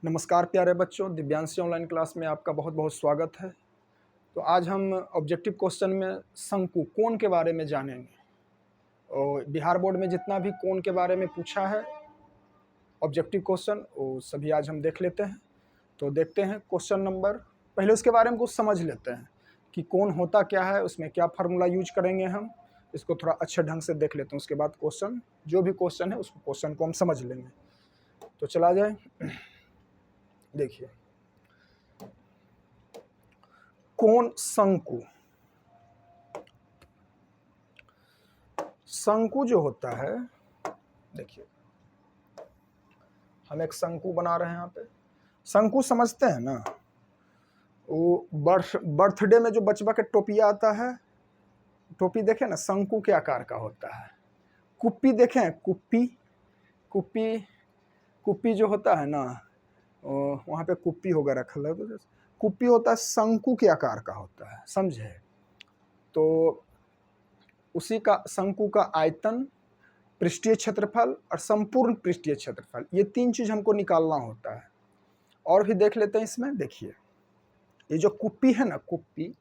नमस्कार प्यारे बच्चों, दिव्यांशी ऑनलाइन क्लास में आपका बहुत बहुत स्वागत है। तो आज हम ऑब्जेक्टिव क्वेश्चन में शंकु कोण के बारे में जानेंगे। और बिहार बोर्ड में जितना भी कोण के बारे में पूछा है ऑब्जेक्टिव क्वेश्चन वो सभी आज हम देख लेते हैं। तो देखते हैं क्वेश्चन नंबर, पहले उसके बारे में कुछ समझ लेते हैं कि कोण होता क्या है, उसमें क्या फार्मूला यूज करेंगे हम, इसको थोड़ा अच्छे ढंग से देख लेते हैं। उसके बाद क्वेश्चन, जो भी क्वेश्चन है उसको क्वेश्चन को हम समझ लेंगे। तो चला जाए, देखिए कोण शंकु। शंकु जो होता है, देखिए हम एक शंकु बना रहे हैं यहाँ पे। शंकु समझते हैं ना, वो बर्थडे में जो बचपा के टोपिया आता है, टोपी देखे ना, शंकु के आकार का होता है। कुप्पी देखें, कुप्पी कुप्पी कुप्पी जो होता है ना, वहाँ पे कुप्पी होगा रखा है, तो कुप्पी होता है शंकु के आकार का होता है, समझे। तो उसी का शंकु का आयतन, पृष्ठीय क्षेत्रफल और संपूर्ण पृष्ठीय क्षेत्रफल, ये तीन चीज हमको निकालना होता है। और भी देख लेते हैं इसमें। देखिए ये जो कुप्पी है ना, कुप्पी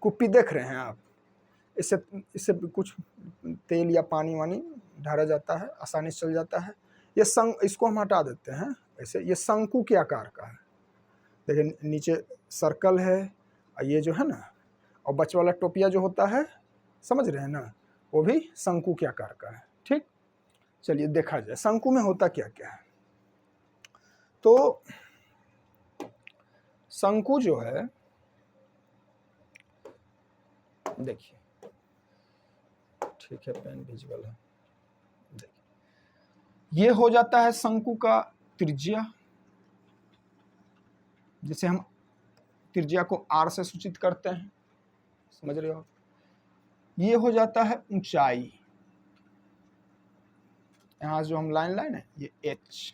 कुप्पी देख रहे हैं आप, इससे इससे कुछ तेल या पानी वानी ढारा जाता है, आसानी से चल जाता है। ये इसको हम हटा देते हैं ऐसे। ये शंकु के आकार का है। देखिए नीचे सर्कल है, और ये जो है ना, और बच्चे वाला टोपिया जो होता है, समझ रहे हैं ना, वो भी शंकु के आकार का है। ठीक, चलिए देखा जाए शंकु में होता क्या क्या है। तो शंकु जो है, देखिए ठीक है, पेन विजुअल है। देखिए ये हो जाता है शंकु का त्रिज्या, जिसे हम त्रिज्या को r से सूचित करते हैं, समझ रहे हो। ये हो जाता है ऊंचाई, यहाँ जो हम लाइन है ये h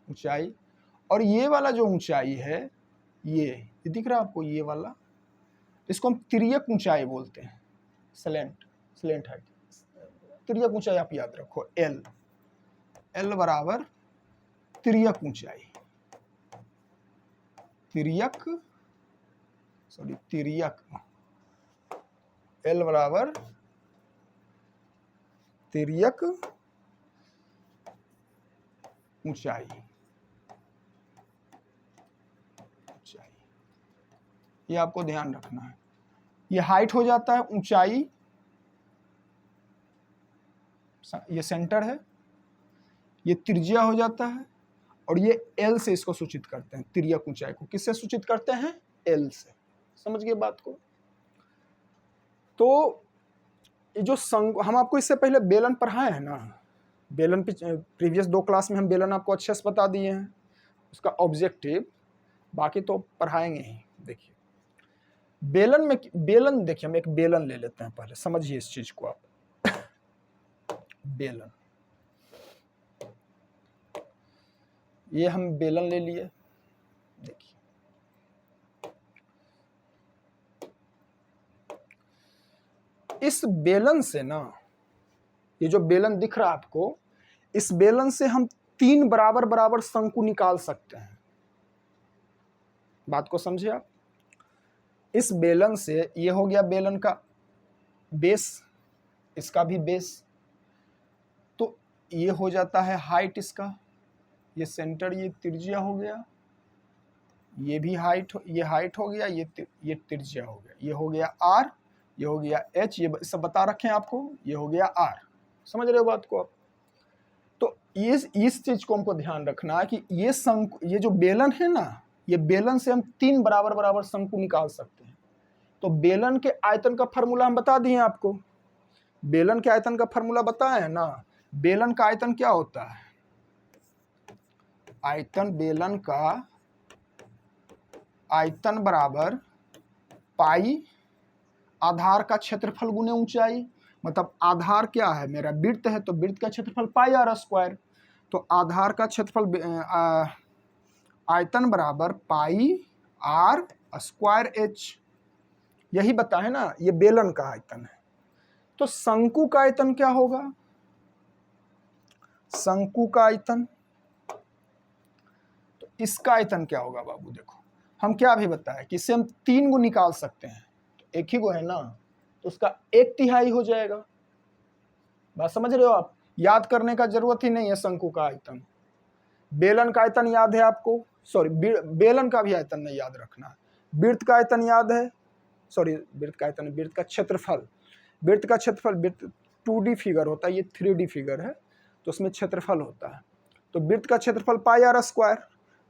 ऊंचाई। और ये वाला जो ऊंचाई है, ये दिख रहा है आपको, ये वाला, इसको हम तिर्यक ऊंचाई बोलते हैं। स्लेंट हाइट, तिर्यक ऊंचाई आप याद रखो, एल बराबर तिर्यक ऊंचाई, तिर्यक एल बराबर तिर्यक ऊंचाई। ये आपको ध्यान रखना है। ये हाइट हो जाता है ऊंचाई, ये सेंटर है, ये त्रिज्या हो जाता है, और ये एल से इसको सूचित करते हैं। तिर्यक ऊंचाई को किससे सूचित करते हैं? एल से। समझ गए बात को। तो ये जो हम आपको इससे पहले बेलन पढ़ाए हैं ना, बेलन प्रीवियस 2 क्लास में हम बेलन आपको अच्छे से बता दिए हैं, उसका ऑब्जेक्टिव, बाकी तो पढ़ाएंगे ही। देखिए बेलन में, बेलन देखिए हम एक बेलन ले लेते हैं, पहले समझिए इस चीज को आप। बेलन, ये हम बेलन ले लिए। देखिए इस बेलन से ना, ये जो बेलन दिख रहा है आपको, इस बेलन से हम 3 बराबर बराबर शंकु निकाल सकते हैं। बात को समझे आप। इस बेलन से, ये हो गया बेलन का बेस, इसका भी बेस, तो ये हो जाता है हाइट इसका, ये सेंटर, ये त्रिज्या हो गया, ये भी हाइट, ये हाइट हो गया, ये त्रिज्या हो गया, ये हो गया आर, ये हो गया एच, ये सब बता रखे हैं आपको, ये हो गया आर। समझ रहे हो बात को आप। तो इस चीज को हमको ध्यान रखना है कि ये शंकु, ये जो बेलन है ना, ये बेलन से हम 3 बराबर बराबर शंकु निकाल सकते हैं। तो बेलन के आयतन का फार्मूला हम बता दिए आपको। बेलन के आयतन का फार्मूला बताए है ना। बेलन का आयतन क्या होता है? आयतन बेलन का आयतन बराबर पाई आधार का क्षेत्रफल गुने ऊंचाई। मतलब आधार क्या है मेरा, वृत्त है, तो वृत्त का क्षेत्रफल पाई आर स्क्वायर। तो आधार का क्षेत्रफल आयतन बराबर पाई आर स्क्वायर एच, यही बताए ना, ये बेलन का आयतन है। तो शंकु का आयतन क्या होगा? शंकु का आयतन, तो इसका आयतन क्या होगा बाबू? देखो हम क्या भी बताए कि इससे हम 3 को निकाल सकते हैं, तो एक ही को है ना, तो उसका 1/3 हो जाएगा। बात समझ रहे हो आप? याद करने का जरूरत ही नहीं है शंकु का आयतन। बेलन का आयतन याद है आपको, सॉरी बेलन का भी आयतन नहीं याद रखना। वृत्त का आयतन याद है, सॉरी वृत्त का आयतन, वृत्त का क्षेत्रफल, वृत्त का क्षेत्रफल, वृत्त 2D फिगर होता है, ये 3D फिगर है, तो उसमें क्षेत्रफल होता है। तो वृत्त का क्षेत्रफल पाई आर स्क्वायर।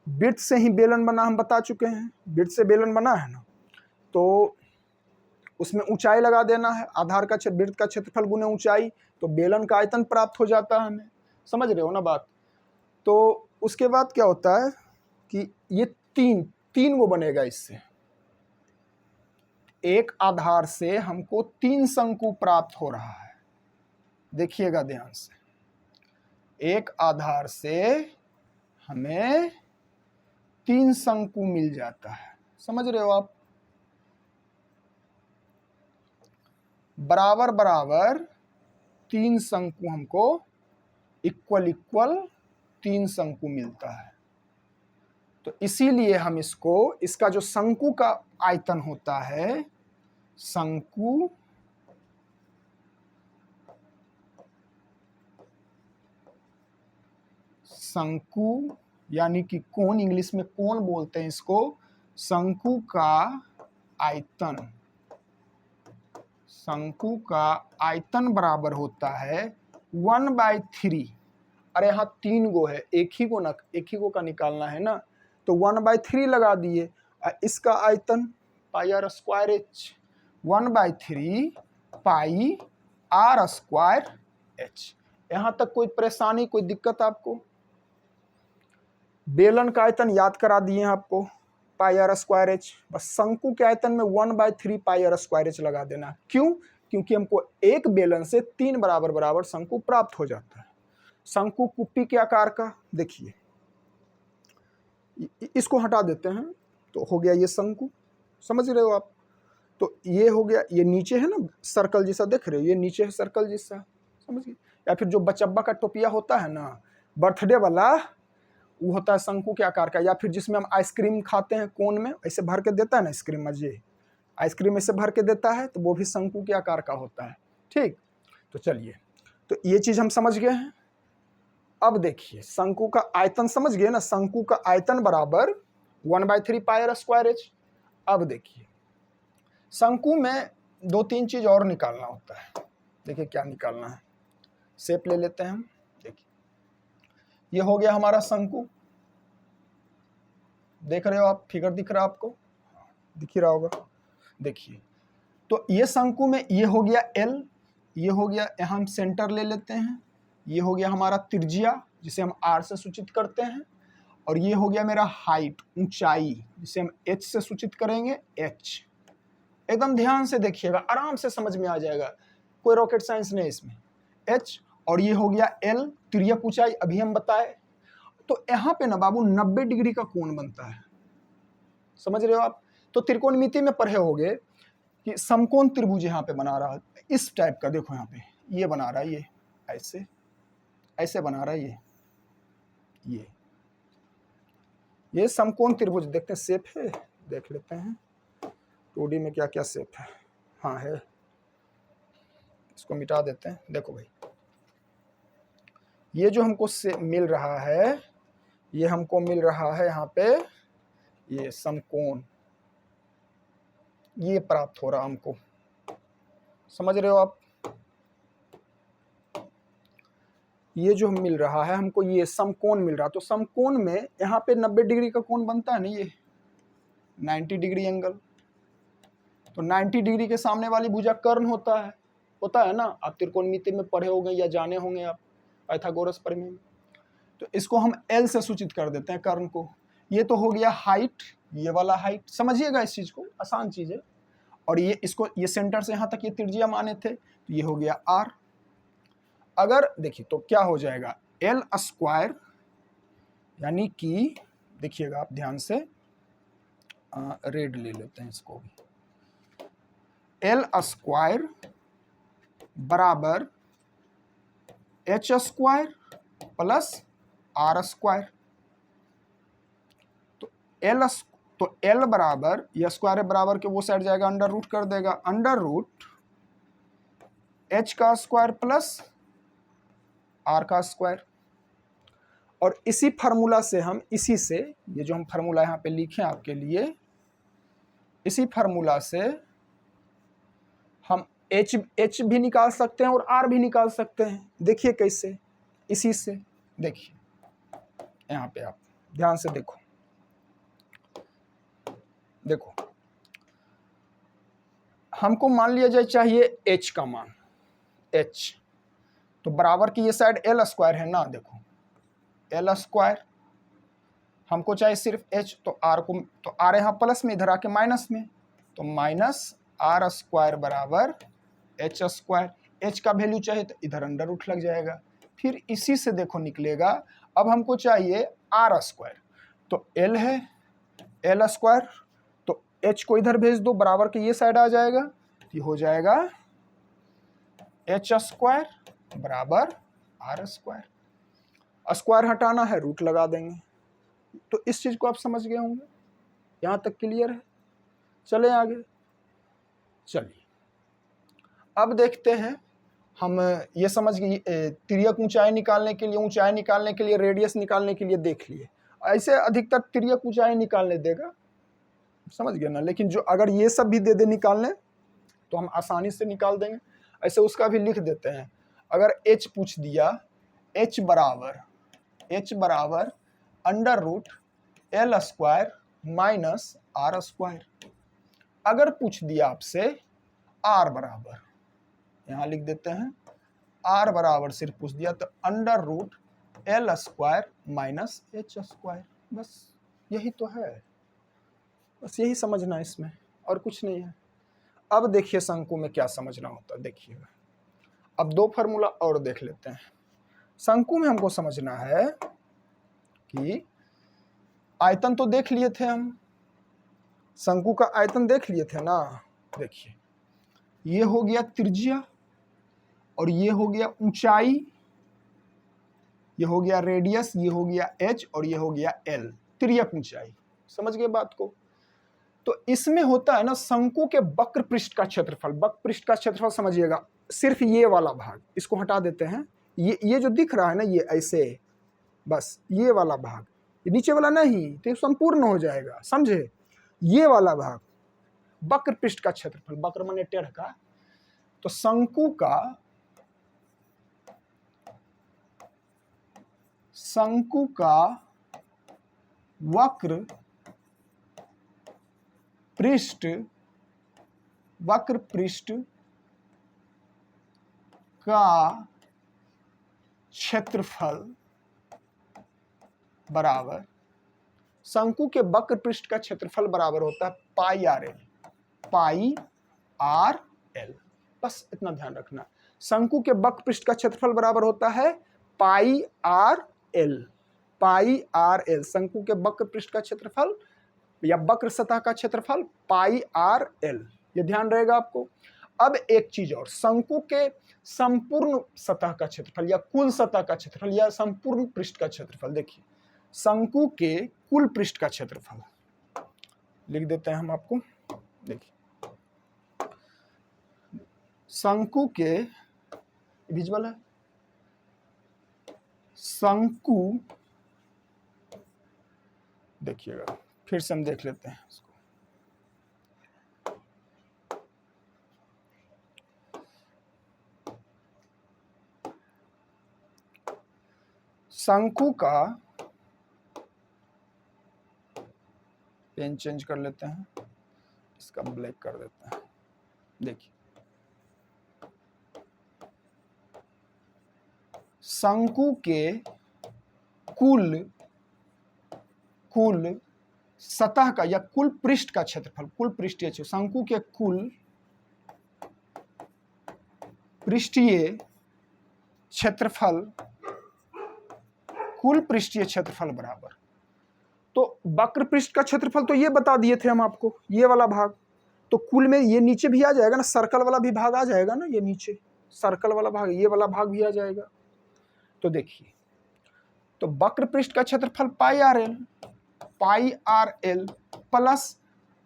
वृत्त से ही बेलन बना, हम बता चुके हैं, वृत्त से बेलन बना है ना, तो उसमें ऊंचाई लगा देना है, आधार का वृत्त का क्षेत्रफल गुने ऊंचाई, तो बेलन का आयतन प्राप्त हो जाता है हमें। समझ रहे हो ना बात? तो उसके बाद क्या होता है कि ये तीन वो बनेगा इससे, एक आधार से हमको 3 शंकु प्राप्त हो रहा है। देखिएगा ध्यान से, एक आधार से हमें 3 शंकु मिल जाता है। समझ रहे हो आप? बराबर बराबर 3 शंकु हमको इक्वल 3 शंकु मिलता है। तो इसीलिए हम इसका जो शंकु का आयतन होता है, शंकु यानी कि कोण, इंग्लिश में कोण बोलते हैं इसको, शंकु का आयतन बराबर होता है 1/3। अरे यहाँ 3 गो है, एक ही गो का निकालना है ना, तो 1/3 लगा दिए। इसका आयतन pi are square h, 1/3 pi are square h. यहाँ तक कोई परेशानी, कोई दिक्कत आपको? बेलन का आयतन याद करा दिए हैं आपको, पाई आर स्क्वायर एच। बस शंकु के आयतन में 1/3 पाई आर स्क्वायर एच लगा देना। क्यों? क्योंकि हमको एक बेलन से 3 बराबर बराबर शंकु प्राप्त हो जाता है। शंकु कुप्पी के आकार का, देखिए इसको हटा देते हैं तो हो गया ये शंकु। समझ रहे हो आप? तो ये हो गया, ये नीचे है ना सर्कल जैसा, देख रहे हो, ये नीचे है सर्कल जैसा, समझिए। या फिर जो बचब्बा का टोपिया होता है ना, बर्थडे वाला, वो होता है शंकु के आकार का। या फिर जिसमें हम आइसक्रीम खाते हैं कोन में ऐसे भर के देता है ना आइसक्रीम, मजे आइसक्रीम ऐसे भर के देता है, तो वो भी शंकु के आकार का होता है। ठीक, तो चलिए, तो ये चीज हम समझ गए हैं। अब देखिए शंकु का आयतन समझ गए ना, शंकु का आयतन बराबर 1/3 पाई आर स्क्वायर एच। अब देखिए शंकु में 2-3 चीज और निकालना होता है। देखिए क्या निकालना है, शेप ले लेते हैं हम। देखिए ये हो गया हमारा शंकु, देख रहे हो आप, फिगर दिख रहा है आपको, दिख ही रहा होगा। देखिए तो ये शंकु में ये हो गया एल, ये हो गया, यहाँ हम सेंटर ले लेते हैं, ये हो गया हमारा त्रिज्या जिसे हम आर से सूचित करते हैं, और ये हो गया मेरा हाइट, ऊंचाई, जिसे हम एच से सूचित करेंगे, एच। एकदम ध्यान से देखिएगा, आराम से समझ में आ जाएगा, कोई रॉकेट साइंस नहीं इसमें। एच, और ये हो गया एल, तिर्यक ऊंचाई अभी हम बताए। तो यहाँ पे ना बाबू 90 डिग्री का कोण बनता है। समझ रहे हो आप? तो त्रिकोणमिति में पढ़े होगे कि समकोण त्रिभुज यहाँ पे बना रहा है, इस टाइप का। देखो यहाँ पे ये बना रहा है, ये ऐसे ऐसे बना रहा है, ये समकोण त्रिभुज। देखते हैं शेप है, देख लेते हैं 2D में क्या क्या शेप है। हाँ है, इसको मिटा देते हैं। देखो भाई, ये जो हमको मिल रहा है, ये हमको मिल रहा है यहाँ पे, ये समकोण, ये प्राप्त हो रहा हमको। समझ रहे हो आप? ये जो मिल रहा है हमको, ये समकोण मिल रहा। तो समकोण में यहाँ पे 90 डिग्री का कोण बनता है ना, ये 90 डिग्री एंगल। तो 90 डिग्री के सामने वाली भुजा कर्ण होता है ना, आप त्रिकोणमिति में पढ़े होंगे या जाने होंगे आप पाइथागोरस प्रमेय में। तो इसको हम एल से सूचित कर देते हैं कर्ण को। ये तो हो गया हाइट, ये वाला हाइट, समझिएगा इस चीज को, आसान चीज है। और ये इसको, ये सेंटर से यहाँ तक ये त्रिज्या माने थे, तो ये हो गया आर। अगर देखिए तो क्या हो जाएगा, एल स्क्वायर, यानी कि देखिएगा आप ध्यान से, रेड ले लेते हैं इसको भी, एल स्क्वायर बराबर H square plus R square. L, तो एल बराबर ये स्क्वायर बराबर के वो साइड जाएगा, अंडर रूट कर देगा, अंडर रूट एच का स्क्वायर प्लस आर का स्क्वायर। और इसी फार्मूला से हम, इसी से ये जो हम फार्मूला यहाँ पे लिखे आपके लिए, इसी फार्मूला से हम एच भी निकाल सकते हैं और आर भी निकाल सकते हैं। देखिए कैसे, इसी से देखिए, यहाँ पे आप ध्यान से देखो, देखो हमको मान लिया जाए चाहिए एच का मान, एच तो बराबर की ये साइड एल स्क्वायर है ना, देखो एल स्क्वायर, हमको चाहिए सिर्फ एच, तो आर को, तो आर यहाँ प्लस में, इधर आके माइनस में, तो माइनस आर स्क्वायर बराबर एच स्क्वायर। एच का वैल्यू चाहिए तो इधर अंडर रूट लग जाएगा, फिर इसी से देखो निकलेगा, अब हमको चाहिए आर स्क्वायर, तो एल है एल स्क्वायर, तो एच को इधर भेज दो, बराबर के ये साइड आ जाएगा, ये हो जाएगा एच स्क्वायर बराबर आर स्क्वायर। स्क्वायर हटाना है, रूट लगा देंगे। तो इस चीज को आप समझ गए होंगे, यहां तक क्लियर है। चले आगे, चलिए अब देखते हैं, हम ये समझ गए तिर्यक ऊंचाई निकालने के लिए, ऊंचाई निकालने के लिए, रेडियस निकालने के लिए देख लिए, ऐसे अधिकतर तिर्यक ऊंचाई निकालने देगा, समझ गए ना। लेकिन जो अगर ये सब भी दे दे निकालने तो हम आसानी से निकाल देंगे। ऐसे उसका भी लिख देते हैं, अगर एच पूछ दिया, एच बराबर under root L square minus R square. अगर पूछ दिया आपसे आर बराबर, यहां लिख देते हैं आर बराबर सिर्फ पूछ दिया तो under root L square minus H square, बस यही तो है, बस यही समझना इसमें, और कुछ नहीं है। अब देखिए शंकु में क्या समझना होता है, देखिएगा। अब दो फार्मूला और देख लेते हैं। शंकु में हमको समझना है कि आयतन तो देख लिए थे हम, शंकु का आयतन देख लिए थे ना। देखिए ये हो गया त्रिज्या, और ये हो गया ऊंचाई, ये हो गया रेडियस, ये हो गया एच, और ये हो गया एल, तिर्यक ऊंचाई। समझ गए बात को। तो इसमें होता है ना शंकु के वक्र पृष्ठ का क्षेत्रफल, वक्र पृष्ठ का क्षेत्रफल समझिएगा, सिर्फ ये वाला भाग, इसको हटा देते हैं, ये जो दिख रहा है ना, ये ऐसे, बस ये वाला भाग, ये नीचे वाला नहीं, तो संपूर्ण हो जाएगा, समझे। ये वाला भाग वक्र पृष्ठ का क्षेत्रफल, वक्र माने टेढ़ का, तो शंकु का वक्र पृष्ठ का क्षेत्रफल बराबर, शंकु के वक्र पृष्ठ का क्षेत्रफल बराबर होता है pi are l, pi R L, बस इतना ध्यान रखना। शंकु के वक्र पृष्ठ का क्षेत्रफल बराबर होता है pi are l, pi R L, शंकु के वक्र पृष्ठ का क्षेत्रफल या वक्र सतह का क्षेत्रफल पाई आर एल, ये ध्यान रहेगा आपको। अब एक चीज और, शंकु के संपूर्ण सतह का क्षेत्रफल या कुल सतह का क्षेत्रफल या संपूर्ण पृष्ठ का क्षेत्रफल, देखिए शंकु के कुल पृष्ठ का क्षेत्रफल लिख देते हैं हम आपको। देखिए शंकु के विजुअल है, शंकु, देखिएगा फिर से हम देख लेते हैं इसको। शंकु का, पेन चेंज कर लेते हैं, इसका ब्लैक कर देते हैं। देखिए शंकु के कुल सतह का या कुल पृष्ठ का क्षेत्रफल, कुल पृष्ठीय, शंकु के कुल पृष्ठीय क्षेत्रफल, कुल पृष्ठीय क्षेत्रफल बराबर, तो वक्र पृष्ठ का क्षेत्रफल तो ये बता दिए थे हम आपको, ये वाला भाग, तो कुल में ये नीचे भी आ जाएगा ना, सर्कल वाला भी भाग आ जाएगा ना, ये नीचे सर्कल वाला भाग, ये वाला भाग भी आ जाएगा। तो देखिए, तो वक्र पृष्ठ का क्षेत्रफल pi are l, pi R L plus,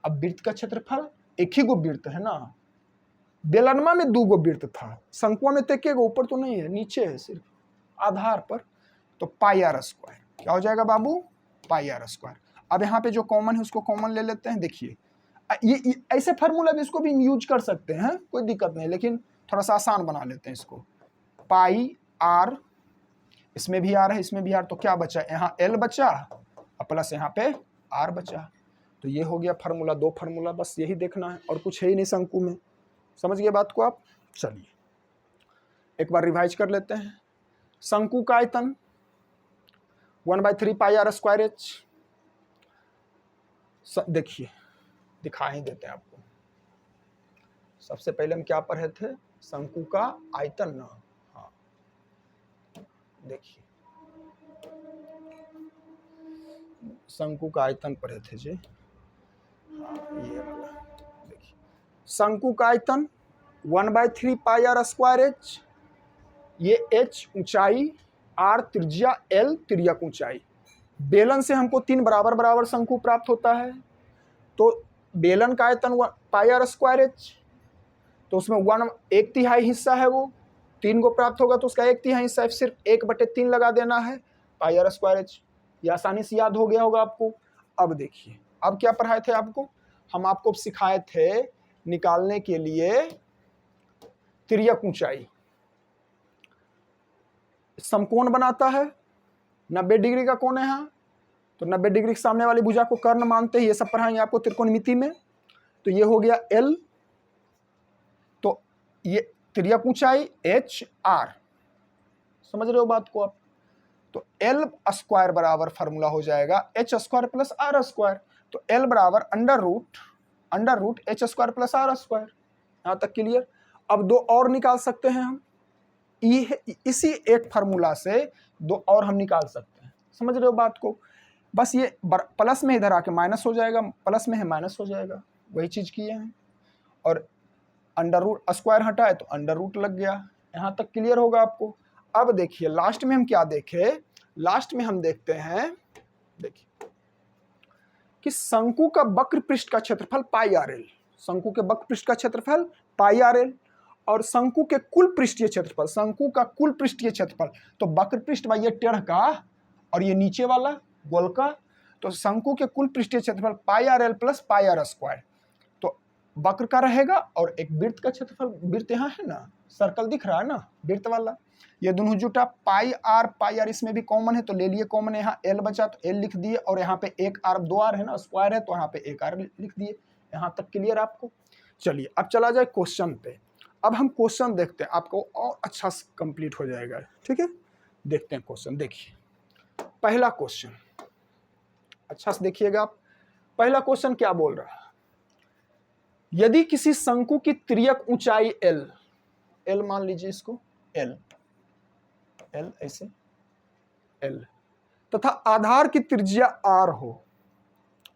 अब वृत्त का क्षेत्रफल एक ही गो वृत्त है ना, बेलनमा में 2 गो वृत्त था, शंकुआ में तो एक गो, ऊपर तो नहीं है, नीचे है सिर्फ आधार पर, तो पाई आर स्क्वायर क्या हो जाएगा बाबू, पाई आर स्क्वायर। अब यहाँ पे जो कॉमन है उसको कॉमन ले लेते हैं। देखिए ये ऐसे फार्मूला भी इसको भी यूज कर सकते हैं, कोई दिक्कत नहीं, लेकिन थोड़ा सा आसान बना लेते हैं इसको। पाई आर, इसमें भी आर है इसमें भी आर, तो क्या बचा यहाँ एल बचा और प्लस यहाँ पे आर बचा, तो ये हो गया फार्मूला। 2 फार्मूला बस यही देखना है और कुछ है ही नहीं शंकु में। समझ गए बात को आप? चलिए एक बार रिवाइज कर लेते हैं। शंकु का आयतन 1/3 पाई आर स्क्वायर एच। देखिए दिखा ही देते हैं आपको। सबसे पहले हम क्या पढ़े थे, शंकु का आयतन ना, हाँ देखिए शंकु का आयतन पढ़े थे जी, हाँ ये वाला देखिए। शंकु का आयतन 1/3 पाई आर स्क्वायर एच, ये एच ऊंचाई, आर त्रिज्या, एल तिर्यक ऊंचाई। बेलन से हमको 3 बराबर बराबर शंकु प्राप्त होता है, तो बेलन का आयतन पाई आर स्क्वायर एच, तो उसमें 1/3 हिस्सा है वो 3 को प्राप्त होगा, तो उसका 1/3 हिस्सा सिर्फ 1/3 लगा देना है, पाई आर स्क्वायर एच। ये आसानी से याद हो गया होगा आपको। अब देखिए अब क्या पढ़ाए थे आपको, हम आपको सिखाए थे निकालने के लिए तिर्यक ऊंचाई। समकोण बनाता है, 90 डिग्री का कोण है यहाँ, तो 90 डिग्री के सामने वाली भुजा को कर्ण मानते हैं, ये सब पढ़ाएंगे आपको त्रिकोणमिति में। तो ये हो गया एल, तो ये तिर्यक ऊंचाई एच आर, समझ रहे हो बात को आप? तो एल स्क्वायर बराबर फार्मूला हो जाएगा H square plus R square, तो एल बराबर under root H square plus R square. यहाँ तक क्लियर? अब 2 और निकाल सकते हैं हम, इसी एक फार्मूला से 2 और हम निकाल सकते हैं। समझ रहे हो बात को? बस ये प्लस में इधर आके माइनस हो जाएगा, प्लस में है माइनस हो जाएगा, वही चीज किए हैं। और अंडर रूट स्क्वायर हटा है तो अंडर रूट लग गया। यहाँ तक क्लियर होगा आपको? अब देखिए लास्ट में हम क्या देखे, लास्ट में हम देखते हैं, देखिए कि शंकु का वक्र पृष्ठ का क्षेत्रफल पाई आर एल, शंकु के वक्र पृष्ठ का क्षेत्रफल पाई आर एल, और शंकु के कुल पृष्ठीय क्षेत्रफल, शंकु का कुल पृष्ठीय क्षेत्रफल, तो वक्र पृष्ठ भाई ये टेढ़ का और ये नीचे वाला गोल का, तो शंकु के कुल पृष्ठीय क्षेत्रफल pi R L plus pi are square, तो वक्र का रहेगा और एक वृत्त का क्षेत्रफल, वृत्त यहाँ है ना, सर्कल दिख रहा है ना वृत्त वाला, ये दोनों जुटा पाई आर इसमें भी कॉमन है तो ले लिए कॉमन, यहाँ एल बचा तो एल लिख दिए, और यहाँ पे 1 आर 2 आर है ना, स्क्वायर है तो यहाँ पे 1 आर लिख दिए। यहाँ तक क्लियर आपको? चलिए अब चला जाए क्वेश्चन पे। अब हम क्वेश्चन देखते हैं, आपको और अच्छा कंप्लीट हो जाएगा। ठीक है, देखते हैं क्वेश्चन। देखिए पहला क्वेश्चन अच्छा से देखिएगा आप। पहला क्वेश्चन क्या बोल रहा है, यदि किसी शंकु की तिर्यक ऊंचाई एल मान लीजिए इसको एल ऐसे एल, तथा आधार की त्रिज्या आर हो,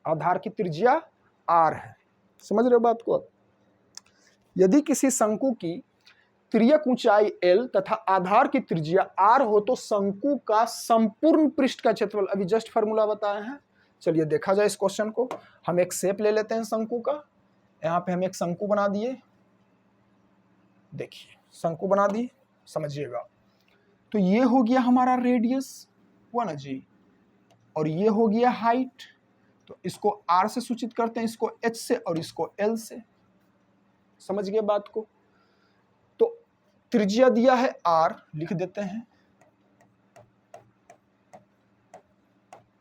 आधार की त्रिज्या आर है। समझ रहे हो बात को? यदि किसी शंकु की तिर्यक ऊंचाई एल तथा आधार की त्रिज्या आर हो तो शंकु का संपूर्ण पृष्ठ का क्षेत्रफल, अभी जस्ट फार्मूला बताए हैं। चलिए देखा जाए इस क्वेश्चन को। हम एक शेप ले लेते हैं शंकु का, यहाँ पे हम एक शंकु बना दिए, देखिए शंकु बना दिए, समझिएगा। तो ये हो गया हमारा रेडियस हुआ ना जी, और ये हो गया हाइट, तो इसको आर से सूचित करते हैं, इसको एच से और इसको एल से। समझ गए बात को? तो त्रिज्या दिया है आर, लिख देते हैं,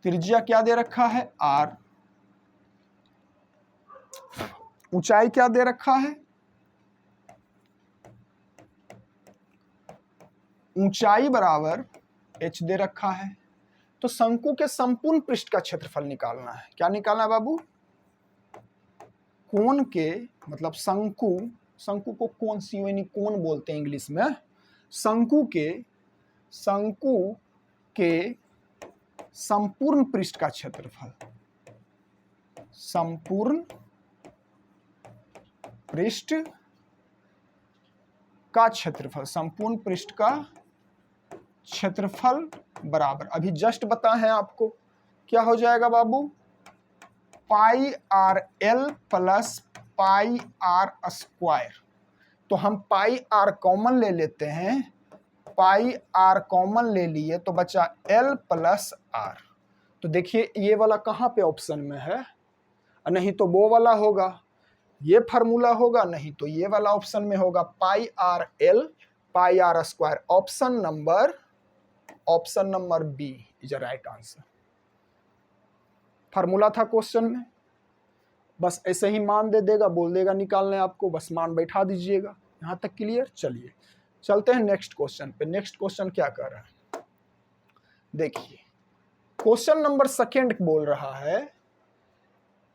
त्रिज्या क्या दे रखा है आर, ऊंचाई क्या दे रखा है, ऊंचाई बराबर एच दे रखा है। तो शंकु के संपूर्ण पृष्ठ का क्षेत्रफल निकालना है। क्या निकालना है बाबू? कोण के, मतलब शंकु को कोण, सीओनी कोण बोलते हैं इंग्लिश में। शंकु के संपूर्ण पृष्ठ का क्षेत्रफल, संपूर्ण पृष्ठ का क्षेत्रफल, संपूर्ण पृष्ठ का क्षेत्रफल बराबर, अभी जस्ट बताए हैं आपको, क्या हो जाएगा बाबू? Pi R L plus pi are square. तो हम पाई आर कॉमन ले लेते हैं, पाई आर कॉमन ले लिए तो बचा एल प्लस आर। तो देखिए ये वाला कहाँ पे ऑप्शन में है, नहीं तो वो वाला होगा, ये फार्मूला होगा, नहीं तो ये वाला ऑप्शन में होगा, pi are l pi are square. Option number B is right answer. Formula था क्वेश्चन में, बस ऐसे ही मान दे देगा, बोल देगा निकालने आपको, बस मान बैठा दीजिएगा। यहां तक क्लियर। चलिए चलते हैं नेक्स्ट क्वेश्चन पे। नेक्स्ट क्वेश्चन क्या कर रहा है देखिए, क्वेश्चन नंबर सेकंड बोल रहा है,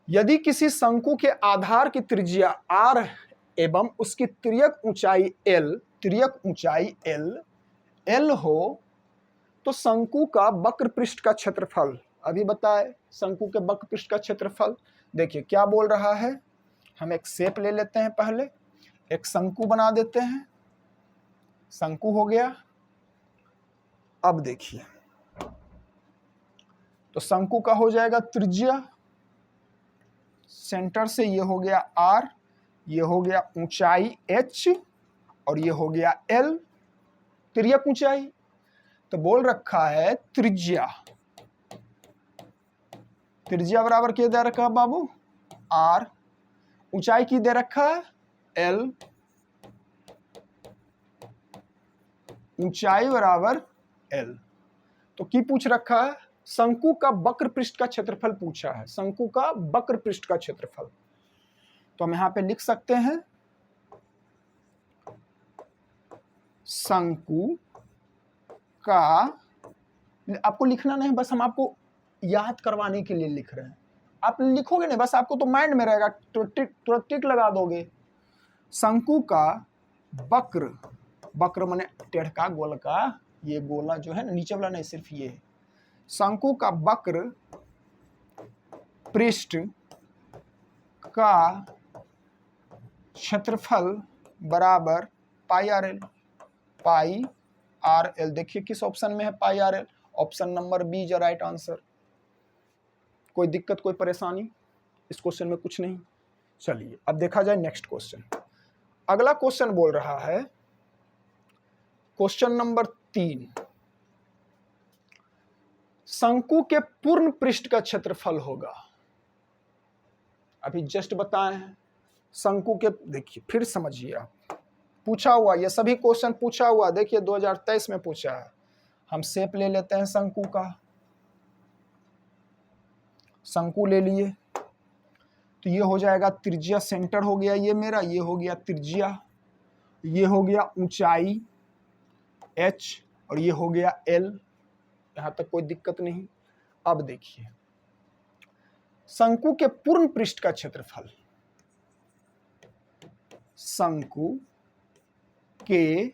यदि किसी शंकु के आधार की त्रिज्या r एवं उसकी तिर्यक ऊंचाई l हो तो शंकु का वक्र पृष्ठ का क्षेत्रफल, अभी बताए शंकु के वक्र पृष्ठ का क्षेत्रफल। देखिए क्या बोल रहा है, हम एक शेप ले लेते हैं, पहले एक शंकु बना देते हैं, शंकु हो गया। अब देखिए तो शंकु का हो जाएगा त्रिज्या, सेंटर से ये हो गया r, ये हो गया ऊंचाई h और ये हो गया l, तिर्यक ऊंचाई। तो बोल रखा है त्रिज्या बराबर क्या दे रखा है बाबू, r, ऊंचाई की दे रखा है l, ऊंचाई बराबर l। तो की पूछ रखा है, शंकु का वक्र पृष्ठ का क्षेत्रफल पूछा है, शंकु का वक्र पृष्ठ का क्षेत्रफल। तो हम यहां पे लिख सकते हैं, शंकु का, आपको लिखना नहीं, बस हम आपको याद करवाने के लिए लिख रहे हैं। आप लिखोगे नहीं, बस आपको तो माइंड में रहेगा, तुरंत टिक लगा दोगे। शंकु का वक्र माने टेढ़का गोलका, ये गोला जो है नीचे वाला नहीं, सिर्फ ये। शंकु का वक्र पृष्ठ का क्षेत्रफल बराबर pi are l, pi are l. देखिए किस ऑप्शन में है pi are l, option number B is right answer. कोई दिक्कत कोई परेशानी इस क्वेश्चन में कुछ नहीं। चलिए अब देखा जाए नेक्स्ट क्वेश्चन। अगला क्वेश्चन बोल रहा है, क्वेश्चन नंबर 3, शंकु के पूर्ण पृष्ठ का क्षेत्रफल होगा। अभी जस्ट बताए हैं शंकु के, देखिए फिर समझिए आप, पूछा हुआ, ये सभी क्वेश्चन पूछा हुआ, देखिए 2023 में पूछा है। हम शेप ले लेते हैं शंकु का, शंकु ले लिए तो ये हो जाएगा त्रिज्या, सेंटर हो गया ये मेरा, ये हो गया त्रिज्या, ये हो गया ऊंचाई h और ये हो गया l। यहां तक कोई दिक्कत नहीं। अब देखिए शंकु के पूर्ण पृष्ठ का क्षेत्रफल, शंकु के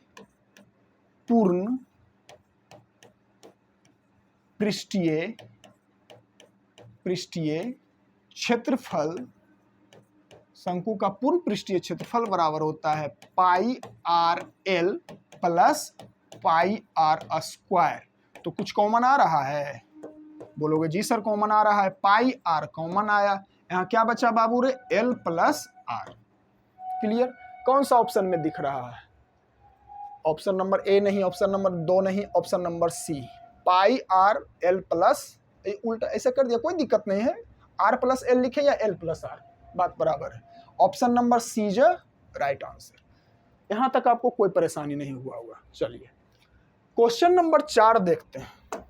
पूर्ण पृष्ठीय क्षेत्रफल, शंकु का पूर्ण पृष्ठीय क्षेत्रफल बराबर होता है pi R L plus pi are square. तो कुछ कॉमन आ रहा है, बोलोगे जी सर कॉमन आ रहा है, पाई आर कॉमन आया, यहाँ क्या बचा बाबू रे, एल प्लस आर। क्लियर। कौन सा ऑप्शन में दिख रहा है, ऑप्शन नंबर ए नहीं, ऑप्शन नंबर 2 नहीं, ऑप्शन नंबर सी, पाई आर एल प्लस, उल्टा ऐसे कर दिया, कोई दिक्कत नहीं है, आर प्लस एल लिखे या एल प्लस आर, बात बराबर है। Option number C is right answer. यहां तक आपको कोई परेशानी नहीं हुआ होगा। चलिए क्वेश्चन नंबर 4 देखते हैं।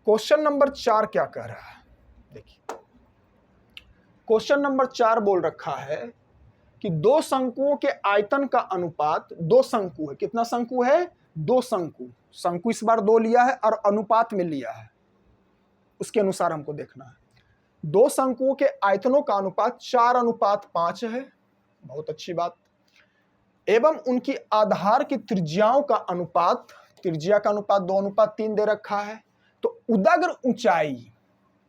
क्वेश्चन नंबर 4 क्या कह रहा है, देखिए क्वेश्चन नंबर 4 बोल रखा है कि दो शंकुओं के आयतन का अनुपात, दो शंकु है, कितना शंकु है, दो शंकु, शंकु इस बार 2 लिया है और अनुपात में लिया है, उसके अनुसार हमको देखना है। दो शंकुओं के आयतनों का अनुपात 4:5 है, बहुत अच्छी बात, एवं उनकी आधार की त्रिज्याओं का अनुपात, त्रिज्या का अनुपात 2:3 दे रखा है। तो उदग्र ऊंचाई,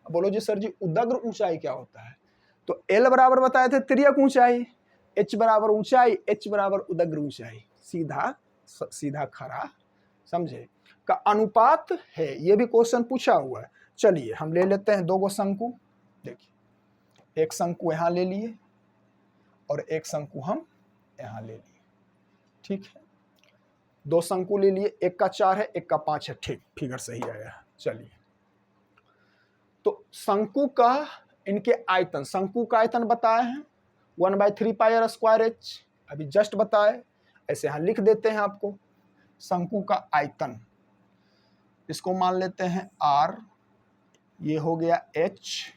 बोलो जी सर जी उदग्र ऊंचाई क्या होता है, तो एल बराबर बताए थे तिर्यक ऊंचाई, एच बराबर ऊंचाई, एच बराबर उदग्र ऊंचाई, सीधा सीधा खरा, समझे, का अनुपात है। ये भी क्वेश्चन पूछा हुआ है। चलिए हम ले लेते हैं 2 शंकु। देखिए एक शंकु यहाँ ले लिए और एक शंकु हम यहाँ ले लिए, ठीक है। दो शंकु ले लिए, एक का 4 है, एक का 5 है, ठीक, फिगर सही आया। चलिए, तो शंकु का इनके आयतन, शंकु का आयतन बताए हैं 1/3 पाई आर स्क्वायर एच, अभी जस्ट बताए, ऐसे यहां लिख देते हैं आपको। शंकु का आयतन, इसको मान लेते हैं आर, ये हो गया एच,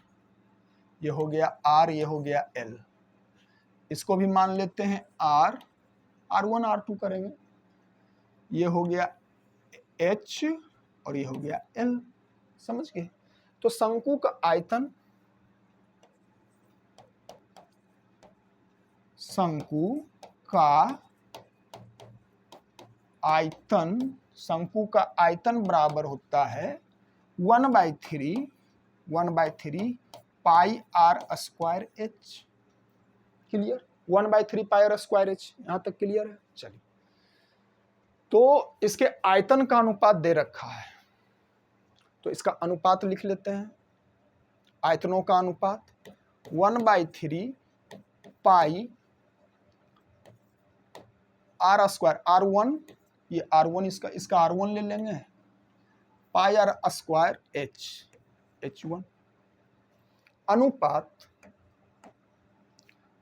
ये हो गया आर, ये हो गया एल, इसको भी मान लेते हैं आर, R1 R2 करेंगे, ये हो गया एच और ये हो गया एल, समझ गए। तो शंकु का आयतन, शंकु का आयतन, शंकु का आयतन बराबर होता है 1/3 pi are square h. Clear, 1/3 pi are square h, यहां तक क्लियर है। चलिए, तो इसके आयतन का अनुपात दे रखा है, तो इसका अनुपात लिख लेते हैं। आयतनों का अनुपात 1/3 पाई आर स्क्वायर, R1, ये R1, इसका R1 ले लेंगे, पाई आर स्क्वायर एच, H1, अनुपात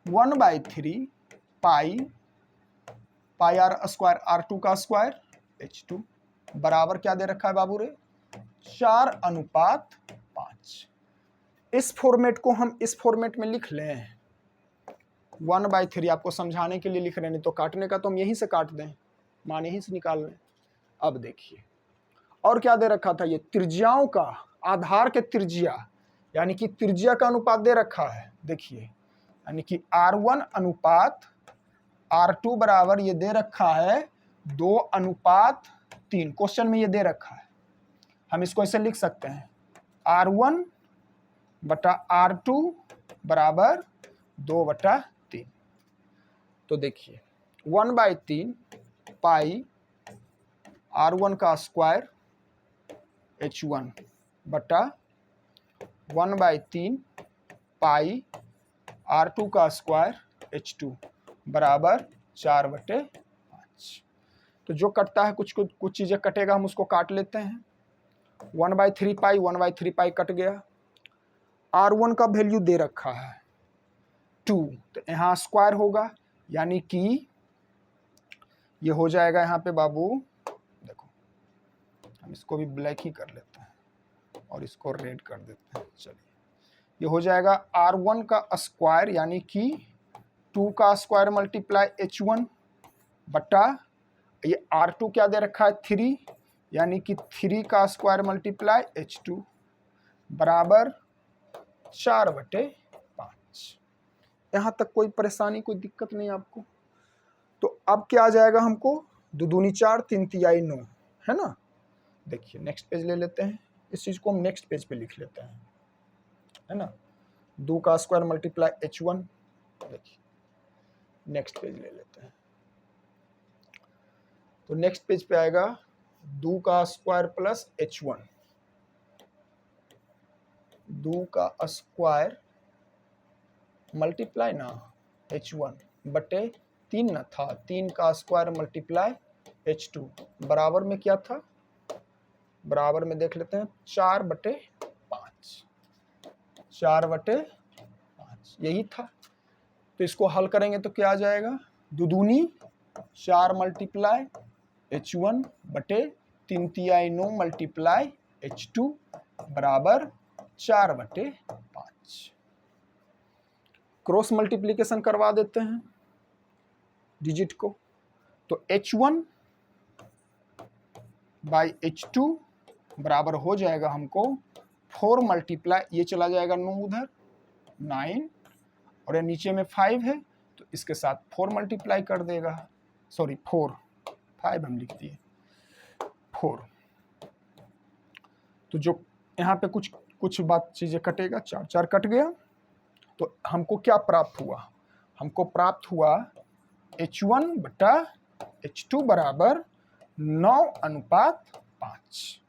1/3 पाई आर स्क्वायर, R2 का स्क्वायर, H2, बराबर क्या दे रखा है बाबू रे, 4:5। इस फॉर्मेट को हम इस फॉर्मेट में लिख लें, 1/3 आपको समझाने के लिए लिख रहे हैं, नहीं तो काटने का तो हम यहीं से काट दें, मान यहीं से निकाल लें। अब देखिए, और क्या दे रखा था, ये त्रिज्याओं का, आधार के त्रिज्या, यानी कि त्रिज्या का अनुपात दे रखा है। देखिए, यानी कि R1 अनुपात R2 बराबर ये दे रखा है 2:3, क्वेश्चन में ये दे रखा है। हम इसको ऐसे लिख सकते हैं, R1 बटा R2 बराबर 2/3। तो देखिए, 1/3 पाई R1 का स्क्वायर H1 बटा 1/3 पाई R2 का स्क्वायर H2 बराबर 4/5। तो जो कटता है, कुछ चीजें कटेगा, हम उसको काट लेते हैं। 1/3 पाई, 1/3 पाई कट गया। R1 का वैल्यू दे रखा है 2, तो यहाँ स्क्वायर होगा, यानी कि ये हो जाएगा यहाँ पे बाबू, देखो हम इसको भी ब्लैक ही कर लेते हैं और इसको रेड कर देते हैं। चलिए, ये हो जाएगा R1 का स्क्वायर, यानी कि 2 का स्क्वायर मल्टीप्लाई H1 बटा, ये R2 क्या दे रखा है 3, यानी कि 3 का स्क्वायर मल्टीप्लाई H2 बराबर 4/5। यहाँ तक कोई परेशानी, कोई दिक्कत नहीं आपको। तो अब क्या आ जाएगा हमको, 2 दूनी 4, 3 तिहाई 9, है ना। देखिए, नेक्स्ट पेज ले लेते हैं, इस चीज को हम नेक्स्ट पेज पे लिख लेते हैं, है ना। 2 का स्क्वायर मल्टीप्लाई H1, देखिए नेक्स्ट पेज ले लेते हैं, तो नेक्स्ट पेज पे आएगा 2 का स्क्वायर प्लस H1, 2 का स्क्वायर मल्टीप्लाई ना H1 बटे 3 ना था, 3 का स्क्वायर मल्टीप्लाई H2 बराबर में क्या था, बराबर में देख लेते हैं 4/5, 4/5 यही था। तो इसको हल करेंगे तो क्या आ जाएगा, 2 दूनी 4 मल्टीप्लाई H1 बटे 3 तिहाई 9 मल्टीप्लाई H2 बराबर 4/5। क्रॉस मल्टीप्लिकेशन करवा देते हैं डिजिट को, तो H1 बाई H2 बराबर हो जाएगा हमको 4 मल्टीप्लाई, ये चला जाएगा 9 उधर, 9, और ये नीचे में 5 है, तो इसके साथ 4 मल्टीप्लाई कर देगा, सॉरी 4, 5 हम लिख दिए 4। तो जो यहाँ पे कुछ बात चीजें कटेगा, 4 4 कट गया, तो हमको क्या प्राप्त हुआ, हमको प्राप्त हुआ H1 बटा H2 बराबर 9:5,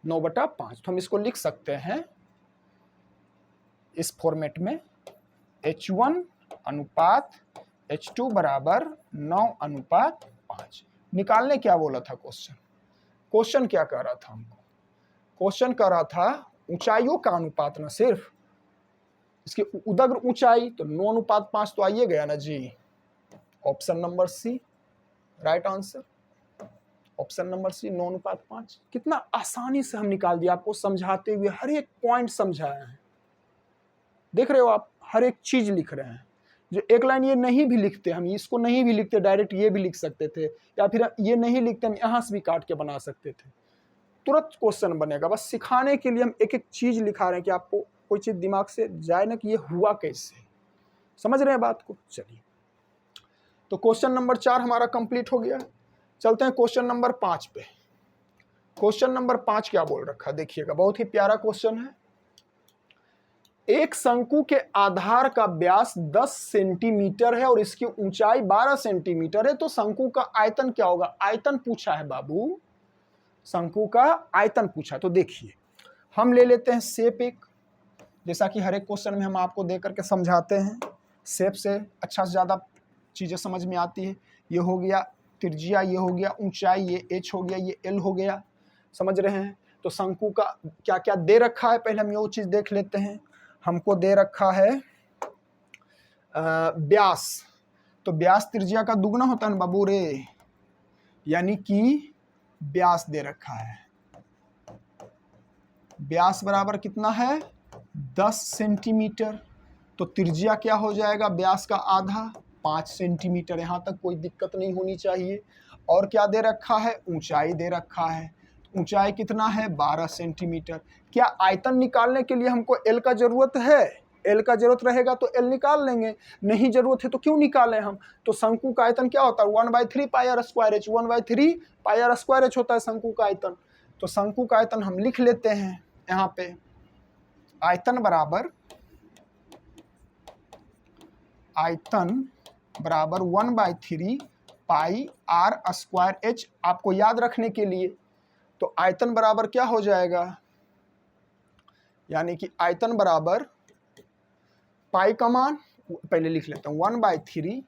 9/5। तो हम इसको लिख सकते हैं इस फॉर्मेट में H1 अनुपात H2 बराबर 9:5। निकालने क्या बोला था क्वेश्चन क्या कह रहा था हमको? क्वेश्चन कह रहा था ऊंचाइयों का अनुपात, ना सिर्फ इसकी उदग्र ऊंचाई, तो 9:5 तो आइए गया ना जी। Option number C right answer, option number C 9:5। कितना आसानी से हम निकाल दिया, आपको समझाते हुए हर एक पॉइंट समझाया है। देख रहे हो आप, हर एक चीज लिख रहे हैं। जो एक लाइन ये नहीं भी लिखते, हम इसको नहीं भी लिखते, डायरेक्ट ये भी लिख सकते थे, या फिर ये नहीं लिखते हम यहां से भी काट के बना सकते थे, तुरंत क्वेश्चन बनेगा। बस सिखाने के लिए हम एक एक चीज लिखा रहे हैं कि आपको कोई चीज दिमाग से जाए ना कि ये हुआ कैसे। समझ रहे हैं बात को? चलिए, तो क्वेश्चन नंबर 4 हमारा कंप्लीट हो गया। चलते हैं क्वेश्चन नंबर 5 पे। क्वेश्चन नंबर 5 क्या बोल रखा देखिएगा, बहुत ही प्यारा क्वेश्चन है। एक शंकु के आधार का व्यास 10 सेंटीमीटर है और इसकी ऊंचाई 12 सेंटीमीटर है, तो शंकु का आयतन क्या होगा? आयतन पूछा है बाबू, शंकु का आयतन पूछा। तो देखिए, हम ले लेते हैं शेप एक, जैसा कि हर एक क्वेश्चन में हम आपको दे करके समझाते हैं। शेप से अच्छा से ज़्यादा चीज़ें समझ में आती है। ये हो गया त्रिज्या, ये हो गया ऊंचाई, ये h हो गया, ये l हो गया। समझ रहे हैं? तो शंकु का क्या क्या दे रखा है, पहले हम वो चीज़ देख लेते हैं। हमको दे रखा है व्यास, तो व्यास त्रिज्या का दुगना होता है ना बाबू रे, यानी कि व्यास दे रखा है। व्यास बराबर कितना है? 10 सेंटीमीटर। तो त्रिज्या क्या हो जाएगा? व्यास का आधा 5 सेंटीमीटर। यहाँ तक कोई दिक्कत नहीं होनी चाहिए। और क्या दे रखा है? ऊंचाई दे रखा है। ऊंचाई कितना है? 12 सेंटीमीटर। क्या आयतन निकालने के लिए हमको एल का जरूरत है? एल का जरूरत रहेगा तो एल निकाल लेंगे, नहीं जरूरत है तो क्यों निकालें हम? तो शंकु का आयतन क्या होता है? 1/3 pi are square h, 1/3 pi are square h होता है शंकु का आयतन। तो शंकु का आयतन हम लिख लेते हैं यहाँ पे, आयतन बराबर 1/3 पाई आर स्क्वायर एच। आपको याद रखने के लिए, तो आयतन बराबर क्या हो जाएगा? यानी कि आयतन बराबर पाई का मान पहले लिख लेता हूँ, 1/3